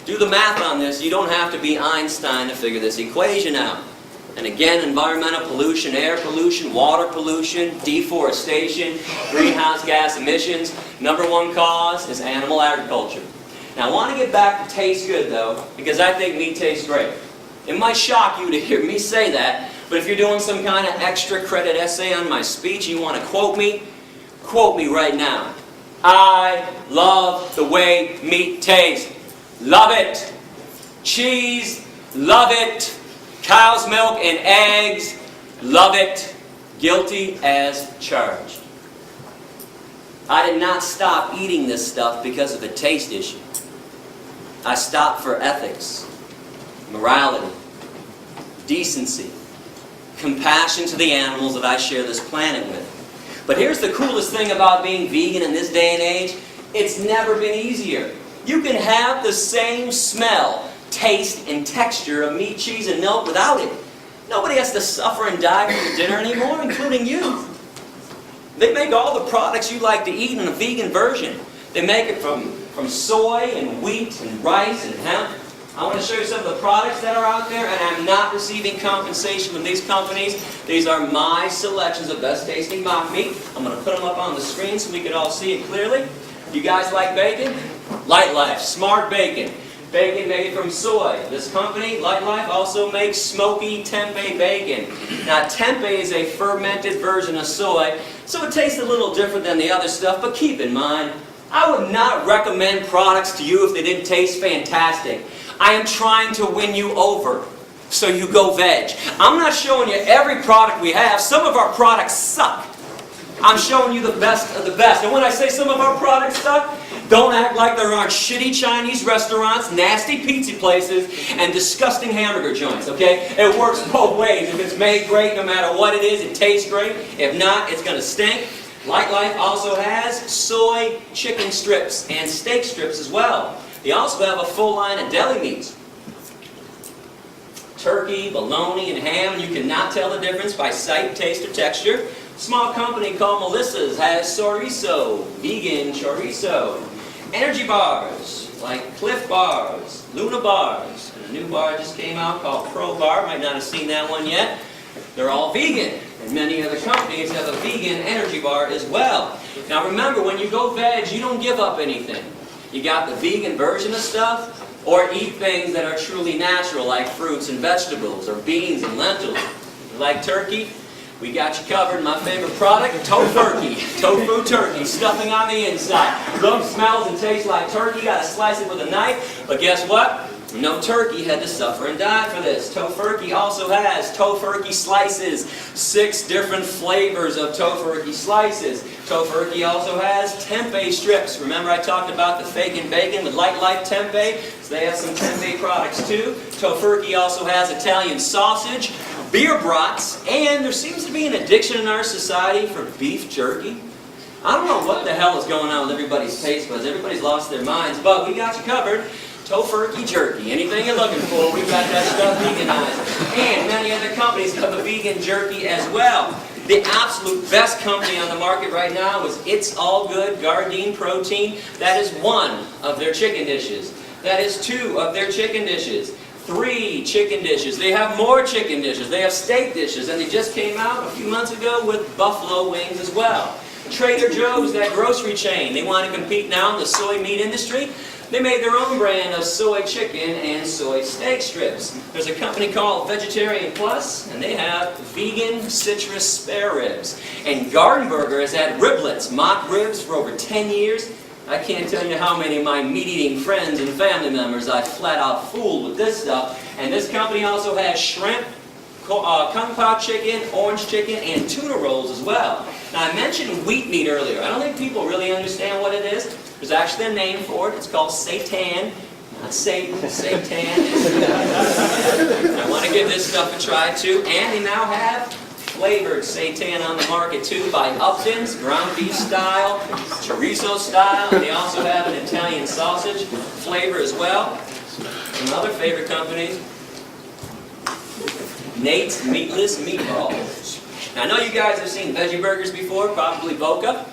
Do the math on this. You don't have to be Einstein to figure this equation out. And again, environmental pollution, air pollution, water pollution, deforestation, greenhouse gas emissions. Number 1 cause is animal agriculture. Now I want to get back to taste good though, because I think meat tastes great. It might shock you to hear me say that, but if you're doing some kind of extra credit essay on my speech, you want to quote me right now. I love the way meat tastes. Love it. Cheese, love it. Cow's milk and eggs, love it. Guilty as charged. I did not stop eating this stuff because of a taste issue. I stopped for ethics, morality, decency, compassion to the animals that I share this planet with. But here's the coolest thing about being vegan in this day and age. It's never been easier. You can have the same smell, taste, and texture of meat, cheese, and milk without it. Nobody has to suffer and die for your dinner anymore, including you. They make all the products you like to eat in a vegan version. They make it from soy and wheat and rice and hemp. I want to show you some of the products that are out there, and I'm not receiving compensation from these companies. These are my selections of best tasting mock meat. I'm going to put them up on the screen so we can all see it clearly. You guys like bacon? Light Life, smart bacon. Bacon made from soy. This company, Light Life, also makes smoky tempeh bacon. Now, tempeh is a fermented version of soy, so it tastes a little different than the other stuff, but keep in mind, I would not recommend products to you if they didn't taste fantastic. I am trying to win you over, so you go veg. I'm not showing you every product we have. Some of our products suck. I'm showing you the best of the best. And when I say some of our products suck, don't act like there aren't shitty Chinese restaurants, nasty pizza places, and disgusting hamburger joints, okay? It works both ways. If it's made great, no matter what it is, it tastes great. If not, it's going to stink. Light Life also has soy chicken strips and steak strips as well. They also have a full line of deli meats. Turkey, bologna, and ham, and you cannot tell the difference by sight, taste, or texture. A small company called Melissa's has chorizo, vegan chorizo. Energy bars, like Cliff bars, Luna bars, and a new bar just came out called Pro Bar. Might not have seen that one yet. They're all vegan, and many other companies have a vegan energy bar as well. Now remember, when you go veg, you don't give up anything. You got the vegan version of stuff, or eat things that are truly natural, like fruits and vegetables, or beans and lentils. You like turkey? We got you covered. My favorite product, tofurkey. Tofu turkey, stuffing on the inside. Looks, smells, and tastes like turkey. Got to slice it with a knife. But guess what? No turkey had to suffer and die for this. Tofurkey also has tofurkey slices. 6 different flavors of tofurkey slices. Tofurkey also has tempeh strips. Remember I talked about the fake and bacon with Light Life tempeh? So they have some tempeh products too. Tofurkey also has Italian sausage, beer brats, and there seems to be an addiction in our society for beef jerky. I don't know what the hell is going on with everybody's taste buds. Everybody's lost their minds, but we got you covered. Tofurkey jerky. Anything you're looking for, we've got that stuff veganized. And many other companies have a vegan jerky as well. The absolute best company on the market right now is It's All Good Gardein Protein. That is 1 of their chicken dishes. That is 2 of their chicken dishes. 3 chicken dishes. They have more chicken dishes. They have steak dishes. And they just came out a few months ago with buffalo wings as well. Trader Joe's, that grocery chain, they want to compete now in the soy meat industry. They made their own brand of soy chicken and soy steak strips. There's a company called Vegetarian Plus, and they have vegan citrus spare ribs. And Garden Burger has had riblets, mock ribs, for over 10 years. I can't tell you how many of my meat-eating friends and family members I flat out fooled with this stuff. And this company also has shrimp, kung pao chicken, orange chicken, and tuna rolls as well. Now I mentioned wheat meat earlier. I don't think people really understand what it is. There's actually a name for it. It's called seitan. Not Satan, seitan. I want to give this stuff a try too. And they now have flavored seitan on the market too by Upton's, ground beef style, chorizo style. They also have an Italian sausage flavor as well. Some other favorite companies. Nate's Meatless Meatballs. Now, I know you guys have seen veggie burgers before, probably Boca.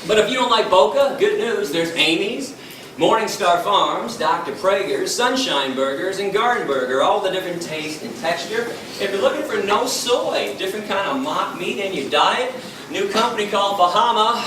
But if you don't like Boca, good news, there's Amy's, Morningstar Farms, Dr. Prager's, Sunshine Burgers, and Garden Burger, all the different taste and texture. If you're looking for no soy, different kind of mock meat in your diet, new company called Bahama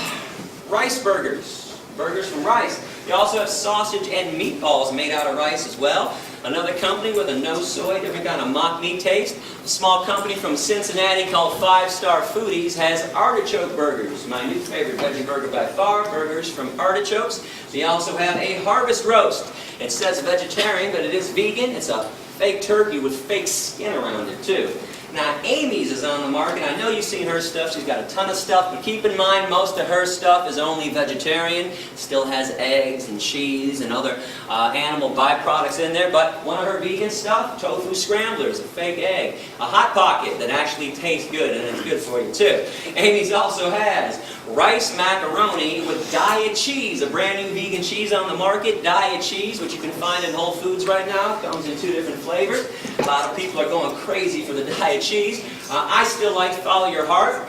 Rice Burgers, burgers from rice. They also have sausage and meatballs made out of rice as well. Another company with a no soy, different kind of mock meat taste. A small company from Cincinnati called 5 Star Foodies has artichoke burgers. My new favorite veggie burger by far, burgers from artichokes. They also have a harvest roast. It says vegetarian, but it is vegan. It's a fake turkey with fake skin around it too. Now, Amy's is on the market. I know you've seen her stuff. She's got a ton of stuff, but keep in mind most of her stuff is only vegetarian. Still has eggs and cheese and other animal byproducts in there, but one of her vegan stuff, tofu scramblers, a fake egg, a Hot Pocket that actually tastes good, and it's good for you too. Amy's also has rice macaroni with diet cheese, a brand new vegan cheese on the market, diet cheese, which you can find in Whole Foods right now. Comes in 2 different flavors. A lot of people are going crazy for the diet cheese. I still like Follow Your Heart,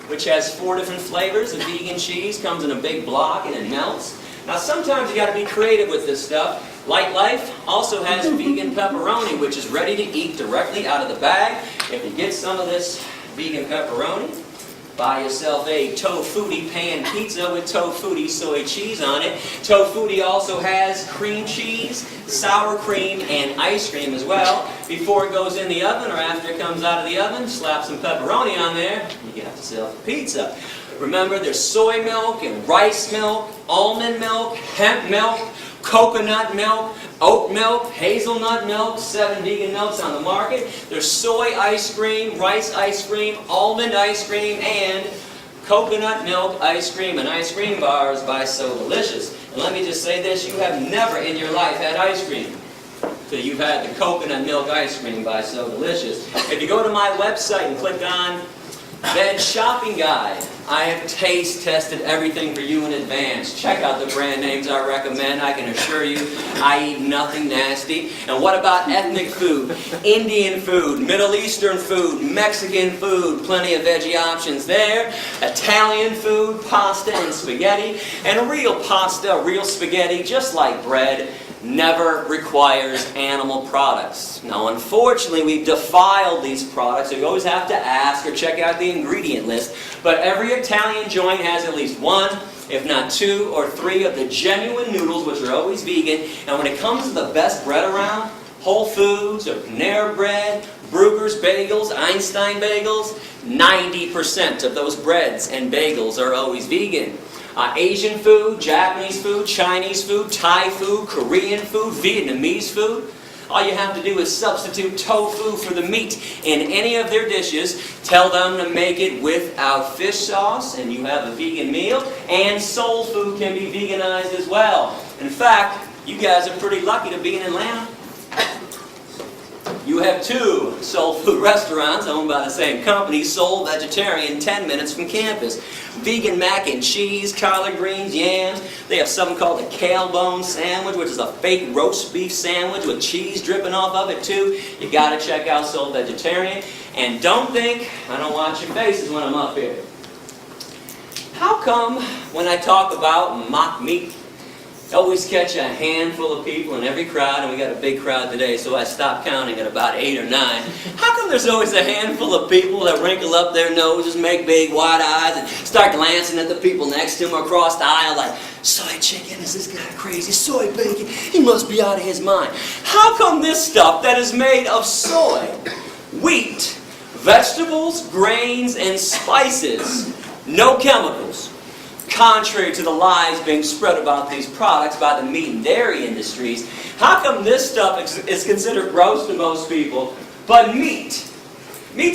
which has 4 different flavors of vegan cheese. Comes in a big block and it melts. Now sometimes you got to be creative with this stuff. Light Life also has vegan pepperoni, which is ready to eat directly out of the bag. If you get some of this vegan pepperoni, Buy yourself a tofutti pan pizza with tofutti soy cheese on it. Tofutti also has cream cheese, sour cream, and ice cream as well. Before it goes in the oven or after it comes out of the oven, slap some pepperoni on there, you got yourself a pizza. Remember, there's soy milk and rice milk, almond milk, hemp milk, coconut milk, oat milk, hazelnut milk, 7 vegan milks on the market. There's soy ice cream, rice ice cream, almond ice cream, and coconut milk ice cream and ice cream bars by So Delicious. And let me just say this, you have never in your life had ice cream till you've had the coconut milk ice cream by So Delicious. If you go to my website and click on Veg Shopping Guide, I have taste tested everything for you in advance. Check out the brand names I recommend. I can assure you I eat nothing nasty. And what about ethnic food, Indian food, Middle Eastern food, Mexican food? Plenty of veggie options there. Italian food, pasta and spaghetti. And real pasta, real spaghetti, just like bread, never requires animal products. Now, unfortunately, we've defiled these products, so you always have to ask or check out the ingredient list. But every Italian joint has at least 1, if not 2 or 3 of the genuine noodles, which are always vegan. And when it comes to the best bread around, Whole Foods or Panera Bread, Bruegger's Bagels, Einstein Bagels, 90% of those breads and bagels are always vegan. Asian food, Japanese food, Chinese food, Thai food, Korean food, Vietnamese food. All you have to do is substitute tofu for the meat in any of their dishes. Tell them to make it without fish sauce, and you have a vegan meal. And soul food can be veganized as well. In fact, you guys are pretty lucky to be in Atlanta. You have 2 soul food restaurants owned by the same company, Soul Vegetarian, 10 minutes from campus. Vegan mac and cheese, collard greens, yams. They have something called a kale bone sandwich, which is a fake roast beef sandwich with cheese dripping off of it too. You got to check out Soul Vegetarian. And don't think I don't watch your faces when I'm up here. How come when I talk about mock meat, I always catch a handful of people in every crowd, and we got a big crowd today, so I stopped counting at about 8 or 9. How come there's always a handful of people that wrinkle up their noses, make big wide eyes, and start glancing at the people next to them across the aisle like, soy chicken, is this guy crazy? Soy bacon, he must be out of his mind. How come this stuff that is made of soy, wheat, vegetables, grains, and spices, no chemicals, contrary to the lies being spread about these products by the meat and dairy industries, how come this stuff is considered gross to most people, but meat's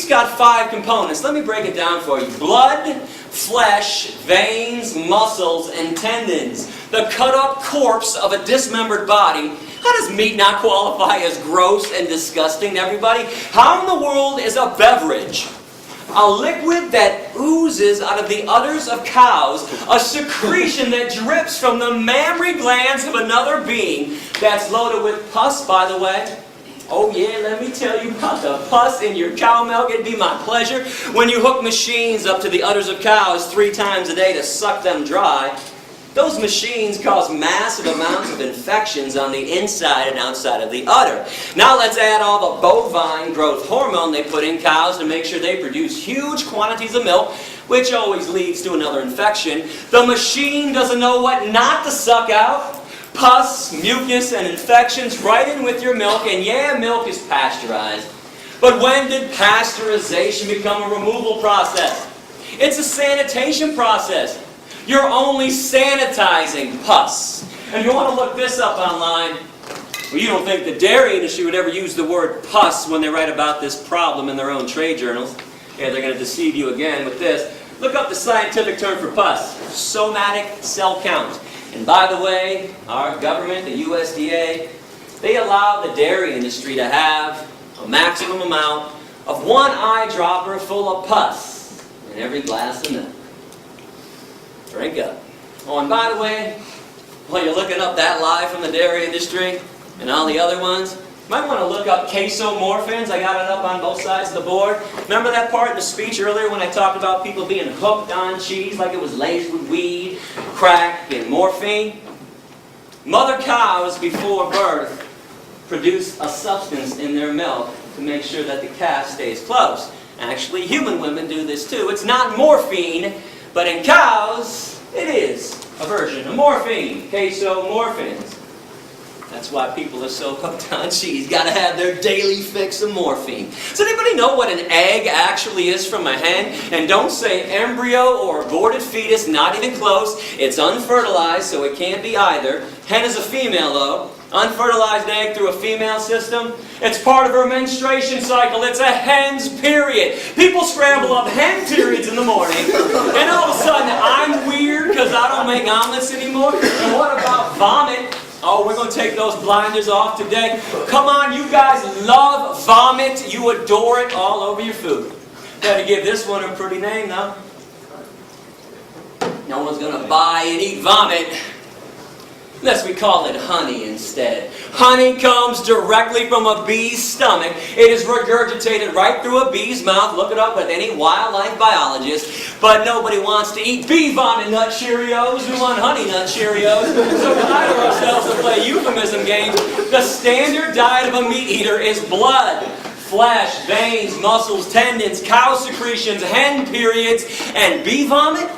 got 5 components. Let me break it down for you. Blood, flesh, veins, muscles, and tendons. The cut-up corpse of a dismembered body. How does meat not qualify as gross and disgusting to everybody? How in the world is a beverage, a liquid that oozes out of the udders of cows, a secretion that drips from the mammary glands of another being, that's loaded with pus, by the way? Oh yeah, let me tell you about the pus in your cow milk. It'd be my pleasure. When you hook machines up to the udders of cows 3 times a day to suck them dry, those machines cause massive amounts of infections on the inside and outside of the udder. Now let's add all the bovine growth hormone they put in cows to make sure they produce huge quantities of milk, which always leads to another infection. The machine doesn't know what not to suck out. Pus, mucus, and infections right in with your milk, and yeah, milk is pasteurized. But when did pasteurization become a removal process? It's a sanitation process. You're only sanitizing pus. And if you want to look this up online, well, you don't think the dairy industry would ever use the word pus when they write about this problem in their own trade journals. Yeah, they're going to deceive you again with this. Look up the scientific term for pus, somatic cell count. And by the way, our government, the USDA, they allow the dairy industry to have a maximum amount of 1 eyedropper full of pus in every glass of milk. Drink up. Oh, and by the way, while you're looking up that lie from the dairy industry and all the other ones, you might want to look up casomorphins. I got it up on both sides of the board. Remember that part in the speech earlier when I talked about people being hooked on cheese like it was laced with weed, crack, and morphine? Mother cows before birth produce a substance in their milk to make sure that the calf stays close. Actually, human women do this too. It's not morphine, but in cows, it is a version of morphine, casomorphins. That's why people are so hooked on cheese. Got to have their daily fix of morphine. Does anybody know what an egg actually is from a hen? And don't say embryo or aborted fetus, not even close. It's unfertilized, so it can't be either. Hen is a female, though. Unfertilized egg through a female system. It's part of her menstruation cycle. It's a hen's period. People scramble up hen periods in the morning, and all of a sudden I'm weird because I don't make omelets anymore. And what about vomit? Oh, we're going to take those blinders off today. Come on, you guys love vomit. You adore it all over your food. Got to give this one a pretty name, though. No one's going to buy and eat vomit unless we call it honey instead. Honey comes directly from a bee's stomach. It is regurgitated right through a bee's mouth. Look it up with any wildlife biologist. But nobody wants to eat bee vomit nut Cheerios. We want honey nut Cheerios. So we hire ourselves to play euphemism games. The standard diet of a meat eater is blood, flesh, veins, muscles, tendons, cow secretions, hen periods, and bee vomit.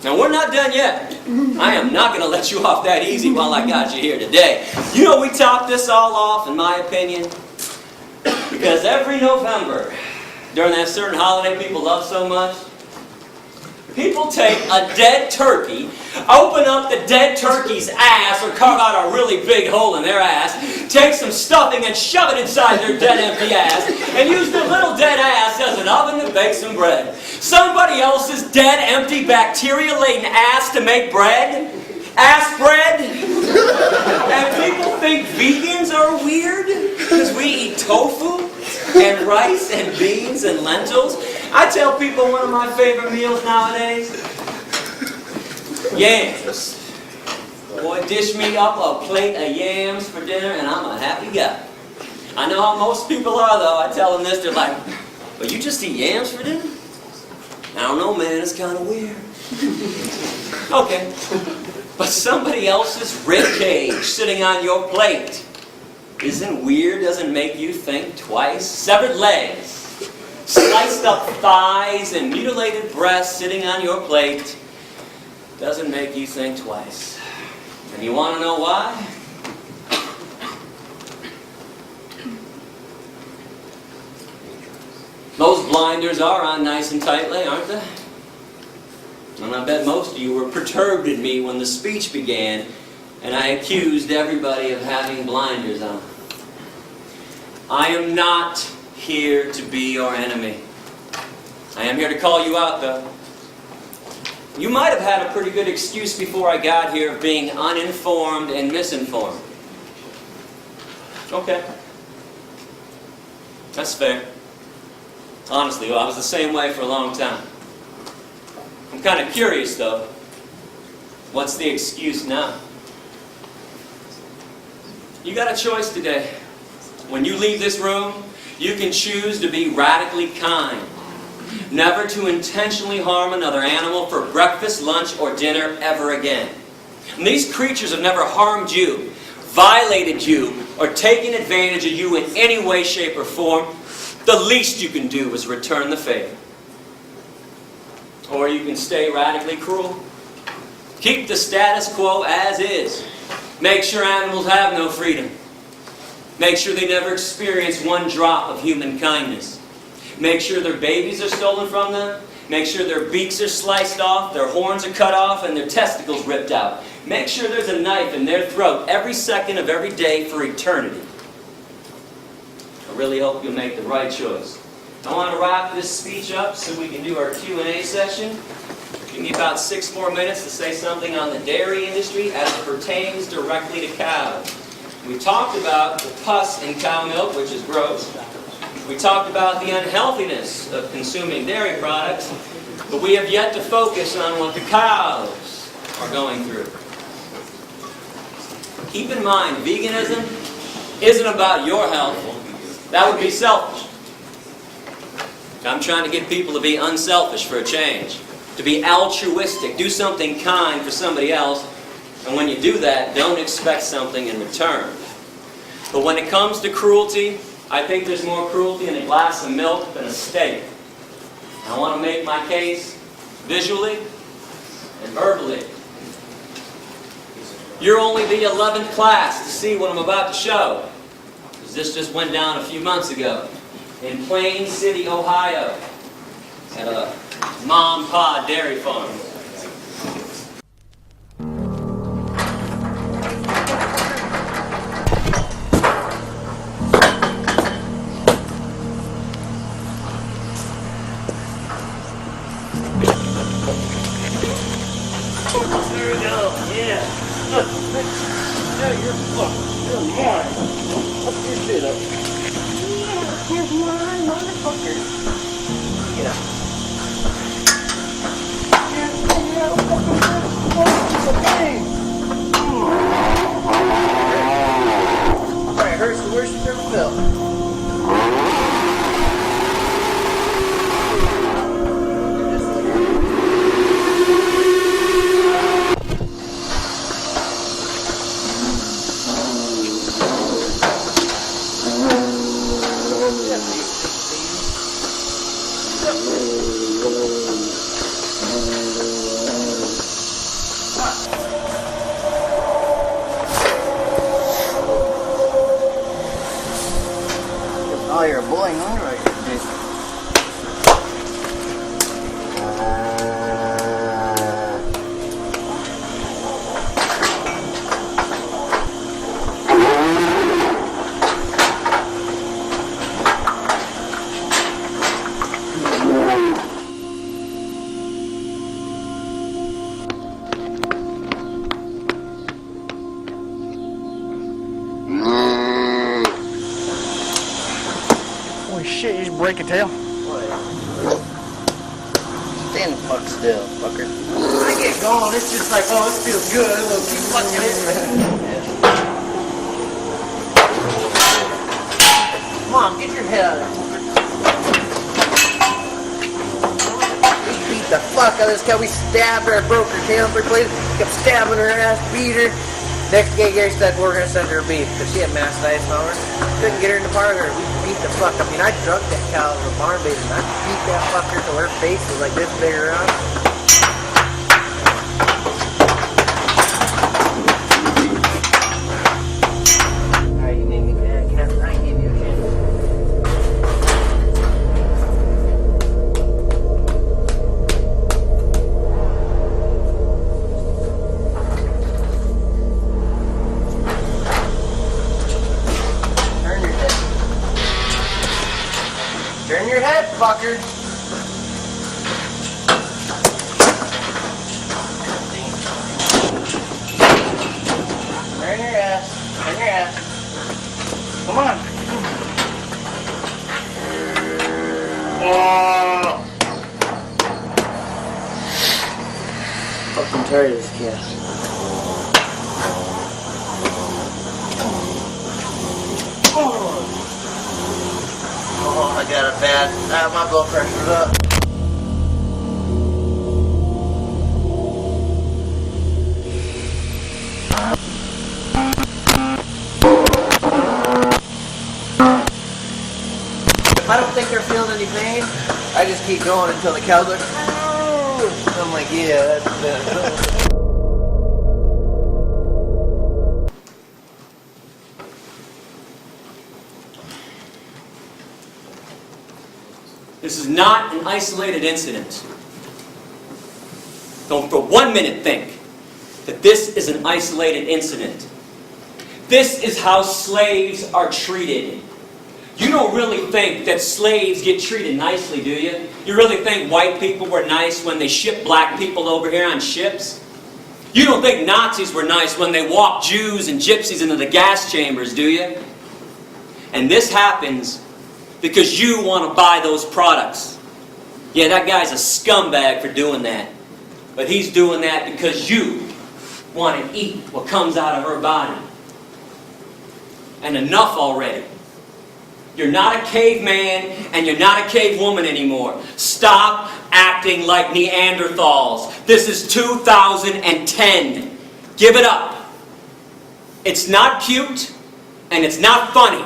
Now, we're not done yet. I am not going to let you off that easy while I got you here today. You know, we top this all off, in my opinion, because every November, during that certain holiday people love so much, people take a dead turkey, open up the dead turkey's ass, or carve out a really big hole in their ass, take some stuffing and shove it inside their dead empty ass, and use their little dead ass as an oven to bake some bread. Somebody else's dead, empty, bacteria-laden ass to make bread? Ass bread? And people think vegans are weird because we eat tofu and rice and beans and lentils. I tell people one of my favorite meals nowadays, yams. Boy, dish me up a plate of yams for dinner and I'm a happy guy. I know how most people are though. I tell them this, they're like, but you just eat yams for dinner? I don't know, man, it's kind of weird. Okay. But somebody else's rib cage sitting on your plate isn't weird, doesn't make you think twice. Severed legs, sliced up thighs, and mutilated breasts sitting on your plate doesn't make you think twice. And you want to know why? Those blinders are on nice and tightly, aren't they? And I bet most of you were perturbed at me when the speech began and I accused everybody of having blinders on. I am not here to be your enemy. I am here to call you out, though. You might have had a pretty good excuse before I got here of being uninformed and misinformed. Okay. That's fair. Honestly, well, I was the same way for a long time. I'm kind of curious, though. What's the excuse now? You got a choice today. When you leave this room, you can choose to be radically kind. Never to intentionally harm another animal for breakfast, lunch, or dinner ever again. And these creatures have never harmed you, violated you, or taken advantage of you in any way, shape, or form. The least you can do is return the favor. Or you can stay radically cruel. Keep the status quo as is. Make sure animals have no freedom. Make sure they never experience one drop of human kindness. Make sure their babies are stolen from them. Make sure their beaks are sliced off, their horns are cut off, and their testicles ripped out. Make sure there's a knife in their throat every second of every day for eternity. I really hope you'll make the right choice. I want to wrap this speech up so we can do our Q&A session. Give me about 6 more minutes to say something on the dairy industry as it pertains directly to cows. We talked about the pus in cow milk, which is gross. We talked about the unhealthiness of consuming dairy products, but we have yet to focus on what the cows are going through. Keep in mind, veganism isn't about your health. That would be selfish. I'm trying to get people to be unselfish for a change, to be altruistic, do something kind for somebody else, and when you do that, don't expect something in return. But when it comes to cruelty, I think there's more cruelty in a glass of milk than a steak. I want to make my case visually and verbally. You're only the 11th class to see what I'm about to show. This just went down a few months ago in Plain City, Ohio, at a mom and pa dairy farm. There we go, yeah. Now you're fucked. You're mine. Up your shit up. Yeah, here's mine, motherfucker. Get up. Alright, hurts the worst you've ever felt. Oh, you're a boy, huh? Right. Holy shit, you just break a tail? What? Stand the fuck still, fucker. I get going, it's just like, oh, this feels good, we'll keep fucking it. Mom, get your head out of there. We beat the fuck out of this cow. We stabbed her, broke her tail in 3 places, kept stabbing her ass, beat her. Next day, Gary said we're going to send her a beef because she had mastitis power. Couldn't get her in the parlor. We beat the fuck. I mean, I drugged that cow in the barn bait and I beat that fucker till her face was like this big around. Alright, you made me mad, Captain. I gave you a chance. Turn your head, fucker. Turn your ass. Turn your ass. Come on. Oh. Fucking tired of this cat. Oh, I got it bad. My blood pressure's up. If I don't think they're feeling any pain, I just keep going until the cow's like, oh. I'm like, yeah, that's bad. This is not an isolated incident. Don't for 1 minute think that this is an isolated incident. This is how slaves are treated. You don't really think that slaves get treated nicely, do you? You really think white people were nice when they shipped black people over here on ships? You don't think Nazis were nice when they walked Jews and gypsies into the gas chambers, do you? And this happens because you want to buy those products. Yeah, that guy's a scumbag for doing that. But he's doing that because you want to eat what comes out of her body. And enough already. You're not a caveman and you're not a cavewoman anymore. Stop acting like Neanderthals. This is 2010. Give it up. It's not cute and it's not funny.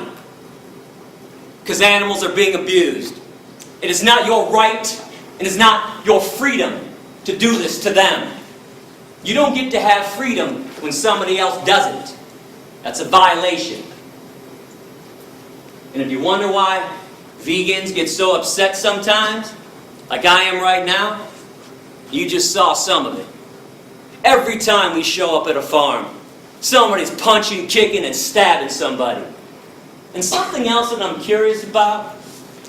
Because animals are being abused. It is not your right And it's not your freedom to do this to them. You don't get to have freedom when somebody else doesn't. That's a violation. And if you wonder why vegans get so upset sometimes, like I am right now, you just saw some of it. Every time we show up at a farm, somebody's punching, kicking, and stabbing somebody. And something else that I'm curious about,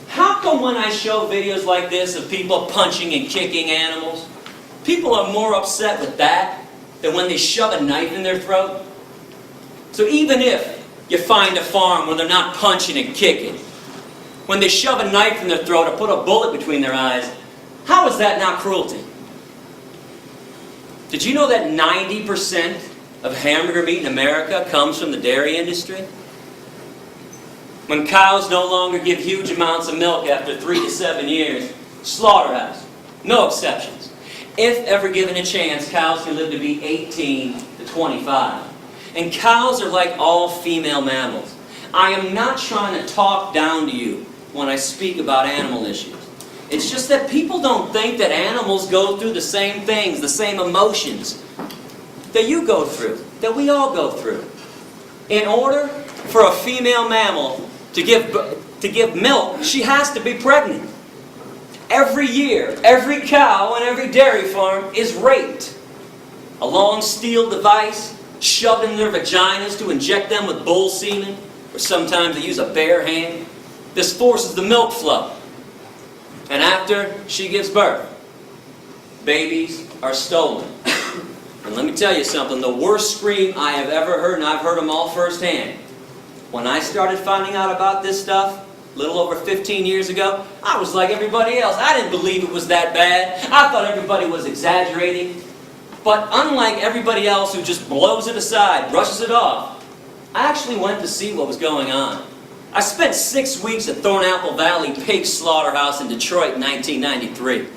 how come when I show videos like this of people punching and kicking animals, people are more upset with that than when they shove a knife in their throat? So even if you find a farm where they're not punching and kicking, when they shove a knife in their throat or put a bullet between their eyes, how is that not cruelty? Did you know that 90% of hamburger meat in America comes from the dairy industry? When cows no longer give huge amounts of milk after 3 to 7 years, slaughterhouse, no exceptions. If ever given a chance, cows can live to be 18 to 25. And cows are like all female mammals. I am not trying to talk down to you when I speak about animal issues. It's just that people don't think that animals go through the same things, the same emotions that you go through, that we all go through. In order for a female mammal to give milk, she has to be pregnant. Every year, every cow on every dairy farm is raped. A long steel device shoved in their vaginas to inject them with bull semen, or sometimes they use a bare hand. This forces the milk flow. And after she gives birth, babies are stolen. And let me tell you something, the worst scream I have ever heard, and I've heard them all firsthand. When I started finding out about this stuff, a little over 15 years ago, I was like everybody else. I didn't believe it was that bad. I thought everybody was exaggerating. But unlike everybody else who just blows it aside, brushes it off, I actually went to see what was going on. I spent 6 weeks at Thornapple Valley Pig Slaughterhouse in Detroit in 1993.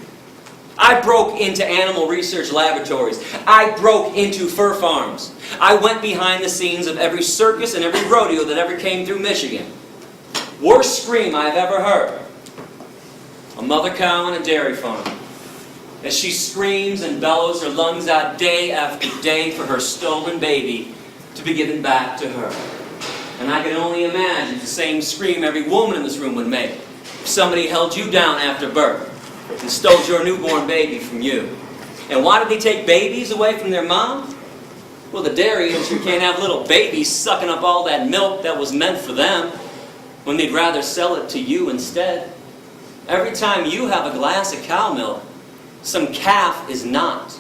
I broke into animal research laboratories. I broke into fur farms. I went behind the scenes of every circus and every rodeo that ever came through Michigan. Worst scream I've ever heard. A mother cow on a dairy farm, as she screams and bellows her lungs out day after day for her stolen baby to be given back to her. And I can only imagine the same scream every woman in this room would make if somebody held you down after birth and stole your newborn baby from you. And why did they take babies away from their mom? Well, the dairy industry can't have little babies sucking up all that milk that was meant for them when they'd rather sell it to you instead. Every time you have a glass of cow milk, some calf is not.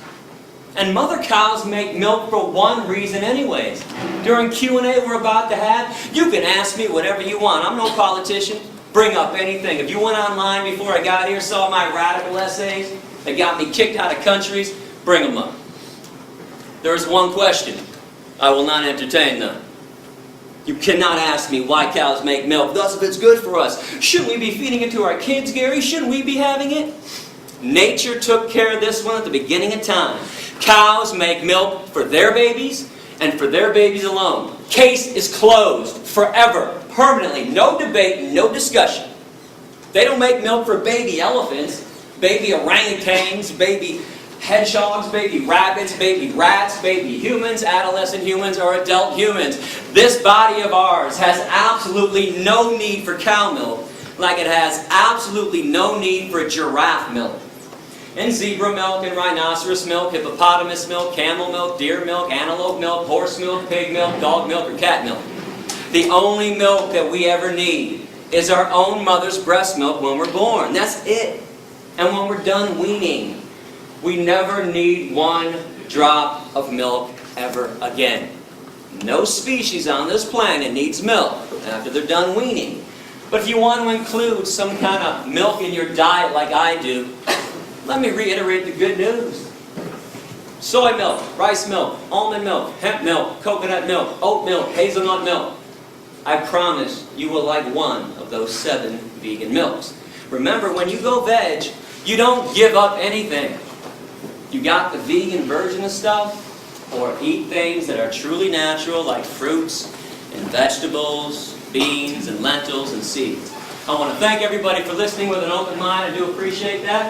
And mother cows make milk for one reason anyways. During Q&A we're about to have, you can ask me whatever you want. I'm no politician. Bring up anything. If you went online before I got here, saw my radical essays that got me kicked out of countries, bring them up. There is one question. I will not entertain them. You cannot ask me why cows make milk, thus if it's good for us. Shouldn't we be feeding it to our kids, Gary? Shouldn't we be having it? Nature took care of this one at the beginning of time. Cows make milk for their babies and for their babies alone. Case is closed forever, permanently. No debate, no discussion. They don't make milk for baby elephants, baby orangutans, baby hedgehogs, baby rabbits, baby rats, baby humans, adolescent humans, or adult humans. This body of ours has absolutely no need for cow milk, like it has absolutely no need for giraffe milk. And zebra milk, and rhinoceros milk, hippopotamus milk, camel milk, deer milk, antelope milk, horse milk, pig milk, dog milk, or cat milk. The only milk that we ever need is our own mother's breast milk when we're born. That's it. And when we're done weaning, we never need one drop of milk ever again. No species on this planet needs milk after they're done weaning. But if you want to include some kind of milk in your diet like I do, let me reiterate the good news. Soy milk, rice milk, almond milk, hemp milk, coconut milk, oat milk, hazelnut milk. I promise you will like one of those 7 vegan milks. Remember, when you go veg, you don't give up anything. You got the vegan version of stuff, or eat things that are truly natural, like fruits and vegetables, beans and lentils and seeds. I want to thank everybody for listening with an open mind. I do appreciate that.